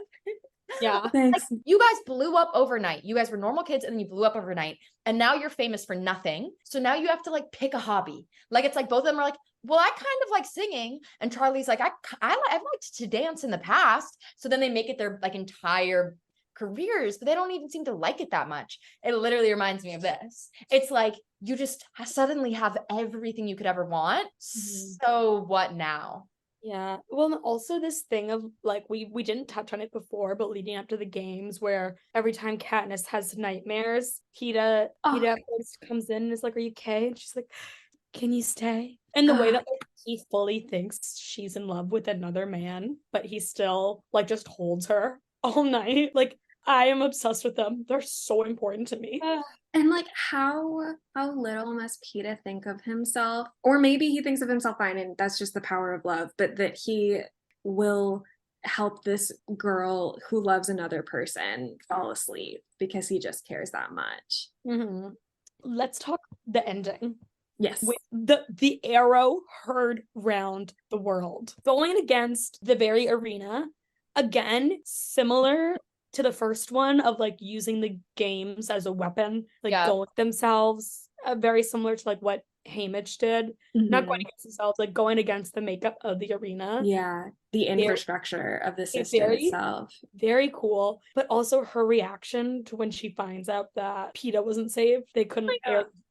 Yeah. Thanks. Like, you guys blew up overnight. You guys were normal kids and then you blew up overnight. And now you're famous for nothing. So now you have to like pick a hobby. Like it's like both of them are like, well, I kind of like singing. And Charlie's like, I've liked to dance in the past. So then they make it their like entire careers, but they don't even seem to like it that much. It literally reminds me of this. It's like you just suddenly have everything you could ever want. So what now? Yeah. Well, and also this thing of like we didn't touch on it before, but leading up to the games where every time Katniss has nightmares, PETA first comes in and is like, "Are you okay?" And she's like, "Can you stay?" And the way that like, he fully thinks she's in love with another man, but he still like just holds her all night. Like I am obsessed with them. They're so important to me. And like how little must PETA think of himself, or maybe he thinks of himself fine and that's just the power of love, but that he will help this girl who loves another person fall asleep because he just cares that much. Mm-hmm. Let's talk the ending. Yes. With the arrow heard round the world, going against the very arena, again similar to the first one of like using the games as a weapon, like going themselves, very similar to like what Haymitch did. Not going against themselves, like going against the makeup of the arena. Yeah, the infrastructure of the system itself. Very cool. But also her reaction to when she finds out that PETA wasn't saved. They couldn't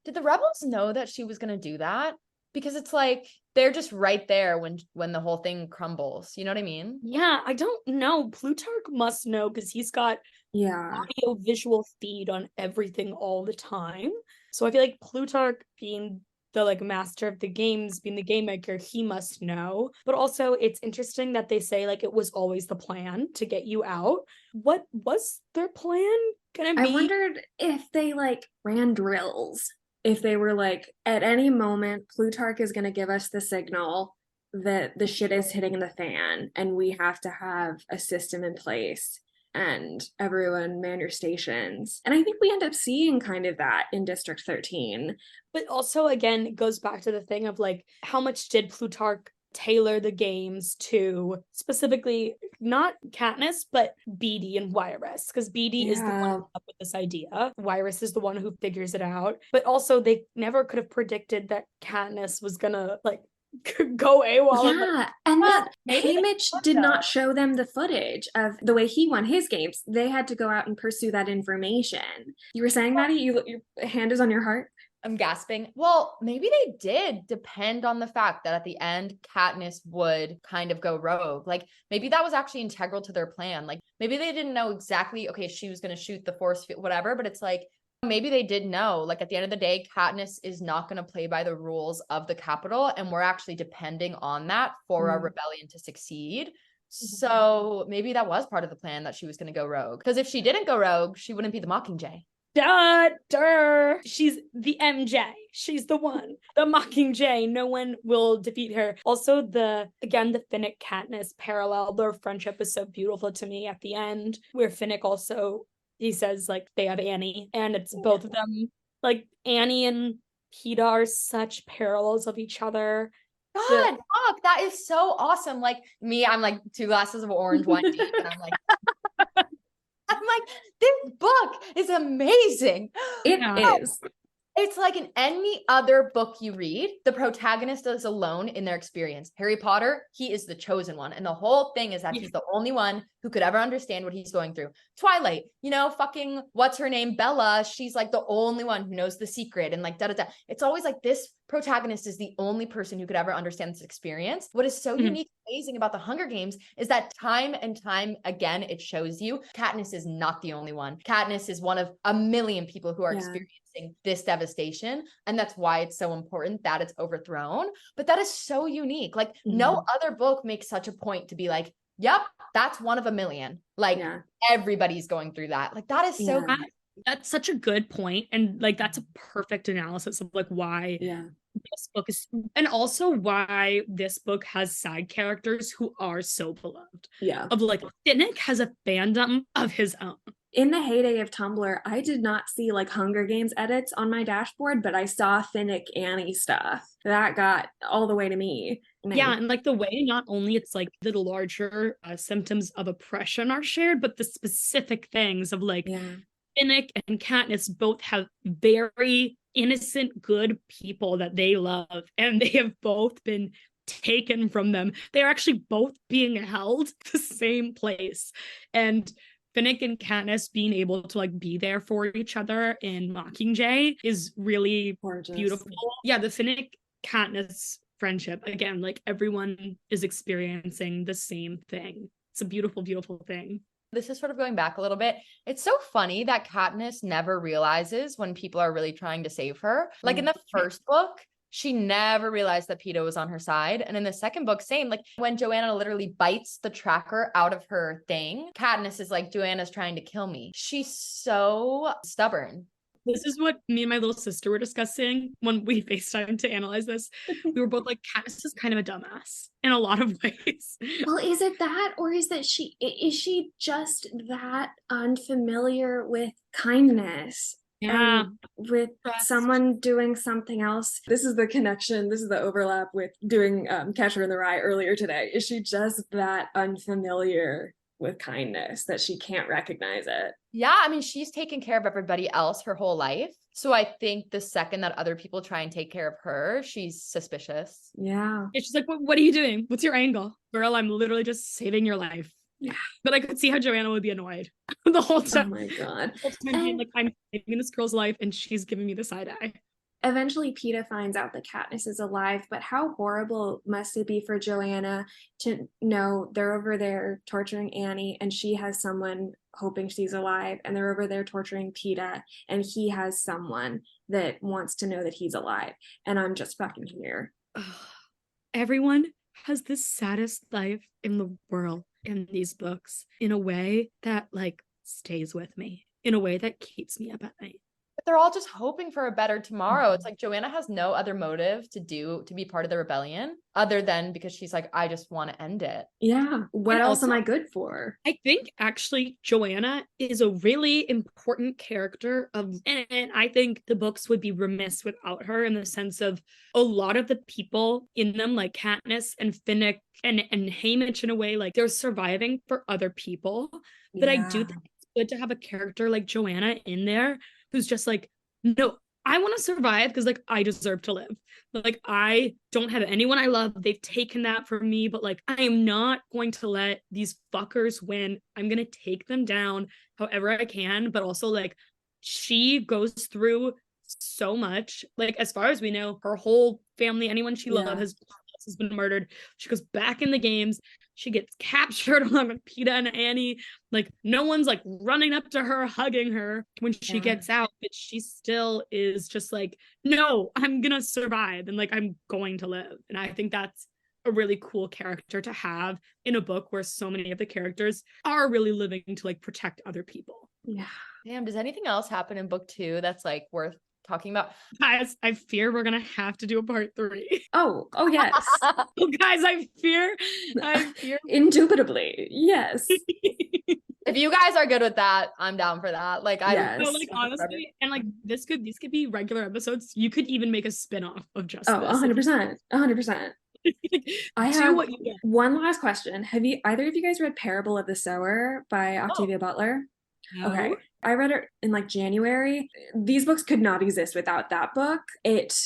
Did the rebels know that she was going to do that? Because it's like they're just right there when the whole thing crumbles. You know what I mean? Yeah, I don't know. Plutarch must know because he's got audio visual feed on everything all the time. So I feel like Plutarch, being the like master of the games, being the game maker, he must know. But also it's interesting that they say like it was always the plan to get you out. What was their plan gonna be? I wondered if they like ran drills. if they were like, at any moment, Plutarch is going to give us the signal that the shit is hitting the fan and we have to have a system in place and everyone man your stations. And I think we end up seeing kind of that in District 13. But also, again, it goes back to the thing of like, how much did Plutarch tailor the games to specifically not Katniss, but Beatty and Wyrus? Because Beatty is the one who came up with this idea. Wyrus is the one who figures it out. But also, they never could have predicted that Katniss was gonna like go AWOL. Yeah, and that Haymitch did not show them the footage of the way he won his games. They had to go out and pursue that information. You were saying, Maddie, your hand is on your heart? I'm gasping. Well, maybe they did depend on the fact that at the end, Katniss would kind of go rogue. Like maybe that was actually integral to their plan. Like maybe they didn't know exactly, okay, she was going to shoot the force field, whatever, but it's like, maybe they did know, like at the end of the day, Katniss is not going to play by the rules of the Capitol. And we're actually depending on that for our rebellion to succeed. So maybe that was part of the plan that she was going to go rogue. Because if she didn't go rogue, she wouldn't be the Mockingjay. She's the MJ. She's the one. The Mockingjay. No one will defeat her. Also, the Finnick Katniss parallel, their friendship is so beautiful to me at the end, where Finnick also, he says like they have Annie, and it's both of them. Like Annie and Peeta are such parallels of each other. God, fuck, that is so awesome. Like me, I'm like 2 glasses of orange wine deep, and I'm like, this book is amazing. It is. It's like in any other book you read, the protagonist is alone in their experience. Harry Potter, he is the chosen one. And the whole thing is that he's the only one who could ever understand what he's going through. Twilight, fucking what's her name? Bella, she's like the only one who knows the secret and like da-da-da. It's always like this protagonist is the only person who could ever understand this experience. What is so unique and amazing about the Hunger Games is that time and time again, it shows you Katniss is not the only one. Katniss is one of a million people who are experiencing this devastation, and that's why it's so important that it's overthrown. But that is so unique. Like no other book makes such a point to be like, yep, that's one of a million. Like everybody's going through that. Like that is so good. That's such a good point, and like that's a perfect analysis of like why this book is, and also why this book has side characters who are so beloved. Of like Finnick has a fandom of his own. In the heyday of Tumblr, I did not see like Hunger Games edits on my dashboard, but I saw Finnick Annie stuff. That got all the way to me. Yeah, and like the way not only it's like the larger symptoms of oppression are shared, but the specific things of like Finnick and Katniss both have very innocent, good people that they love, and they have both been taken from them. They're actually both being held the same place. And Finnick and Katniss being able to like be there for each other in Mockingjay is really beautiful. Yeah, the Finnick Katniss friendship, again, like everyone is experiencing the same thing. It's a beautiful, beautiful thing. This is sort of going back a little bit. It's so funny that Katniss never realizes when people are really trying to save her. Like in the first book, she never realized that Peeta was on her side. And in the second book, same. Like when Joanna literally bites the tracker out of her thing, Katniss is like, Joanna's trying to kill me. She's so stubborn. This is what me and my little sister were discussing when we FaceTimed to analyze this. We were both like, Katniss is kind of a dumbass in a lot of ways. Well, is it that, or is she just that unfamiliar with kindness? With someone doing something else. This is the connection. This is the overlap with doing Catcher in the Rye earlier today. Is she just that unfamiliar with kindness that she can't recognize it? Yeah, I mean, she's taken care of everybody else her whole life. So I think the second that other people try and take care of her, she's suspicious. Yeah. She's like, what are you doing? What's your angle? Girl, I'm literally just saving your life. Yeah. But I could see how Joanna would be annoyed the whole time. Oh my God. The whole time being like, I'm saving this girl's life and she's giving me the side eye. Eventually, Peeta finds out that Katniss is alive, but how horrible must it be for Joanna to know they're over there torturing Annie and she has someone hoping she's alive, and they're over there torturing Peeta and he has someone that wants to know that he's alive, and I'm just fucking here. Everyone has the saddest life in the world in these books in a way that like stays with me, in a way that keeps me up at night. they're all just hoping for a better tomorrow. It's like Joanna has no other motive to be part of the rebellion other than because she's like, I just want to end it. Yeah. What And else am also- I good for? I think actually Joanna is a really important character and I think the books would be remiss without her in the sense of a lot of the people in them, like Katniss and Finnick and Haymitch in a way, like they're surviving for other people. But I do think it's good to have a character like Joanna in there who's just like, no, I want to survive because like I deserve to live. Like I don't have anyone I love. They've taken that from me, but like I am not going to let these fuckers win. I'm gonna take them down however I can. But also like she goes through so much. Like as far as we know, her whole family, anyone she loved has been murdered. She goes back in the games. She gets captured along with Peeta and Annie. Like no one's like running up to her, hugging her when she gets out, but she still is just like, no, I'm gonna survive and like I'm going to live. And I think that's a really cool character to have in a book where so many of the characters are really living to like protect other people. Yeah. Damn, does anything else happen in book 2 that's like worth talking about? Guys, I fear we're gonna have to do a part 3. Oh yes. Oh, guys, I fear. Indubitably. Yes. If you guys are good with that, I'm down for that. Like I Yes. No, like honestly, and like these could be regular episodes. You could even make a spin-off of just Oh, this. 100%. 100%. I have what you want. one last question. Have you either of you guys read Parable of the Sower by Octavia Butler? No. Okay. I read it in like January. These books could not exist without that book. It,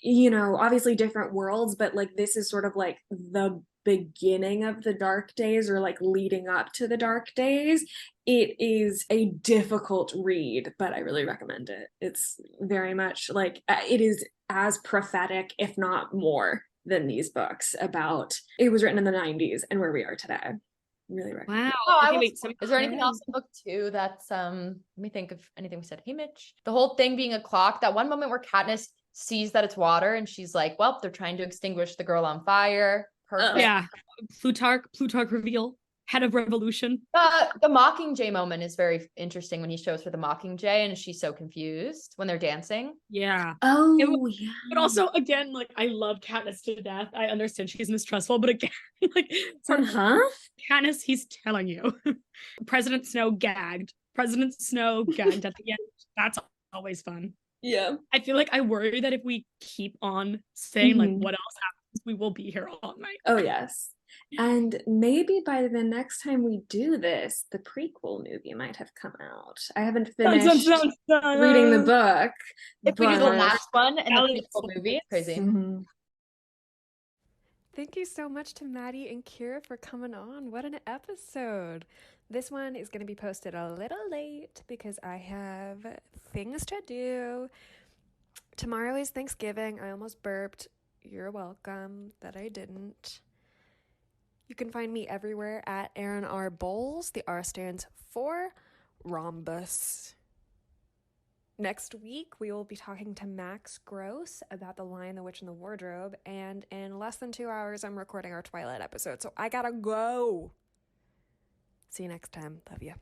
obviously different worlds, but like this is sort of like the beginning of the dark days or like leading up to the dark days. It is a difficult read, but I really recommend it. It's very much like it is as prophetic, if not more, than these books about it was written in the 90s and where we are today. Really recommend. Wow. Oh, Okay, wait, is there anything else in book 2 that's let me think of anything we said. Hey Mitch. The whole thing being a clock, that one moment where Katniss sees that it's water and she's like, well, they're trying to extinguish the girl on fire. Perfect. Yeah. Plutarch reveal. Head of revolution. The Mockingjay moment is very interesting when he shows her the Mockingjay and she's so confused when they're dancing. Yeah. Oh, yeah. But also, again, like I love Katniss to death. I understand she's mistrustful, but again, like Katniss, he's telling you. President Snow gagged. President Snow gagged at the end. That's always fun. Yeah. I feel like I worry that if we keep on saying like what else happens, we will be here all night. Oh yes. And maybe by the next time we do this, the prequel movie might have come out. I haven't finished reading the book. If we do the last one and the prequel movie, it's crazy. Mm-hmm. Thank you so much to Madi and Keara for coming on. What an episode. This one is going to be posted a little late because I have things to do. Tomorrow is Thanksgiving. I almost burped. You're welcome that I didn't. You can find me everywhere at Aaron R. Bowles. The R stands for Rhombus. Next week, we will be talking to Max Gross about The Lion, the Witch, and the Wardrobe. And in less than 2 hours, I'm recording our Twilight episode. So I gotta go. See you next time. Love you.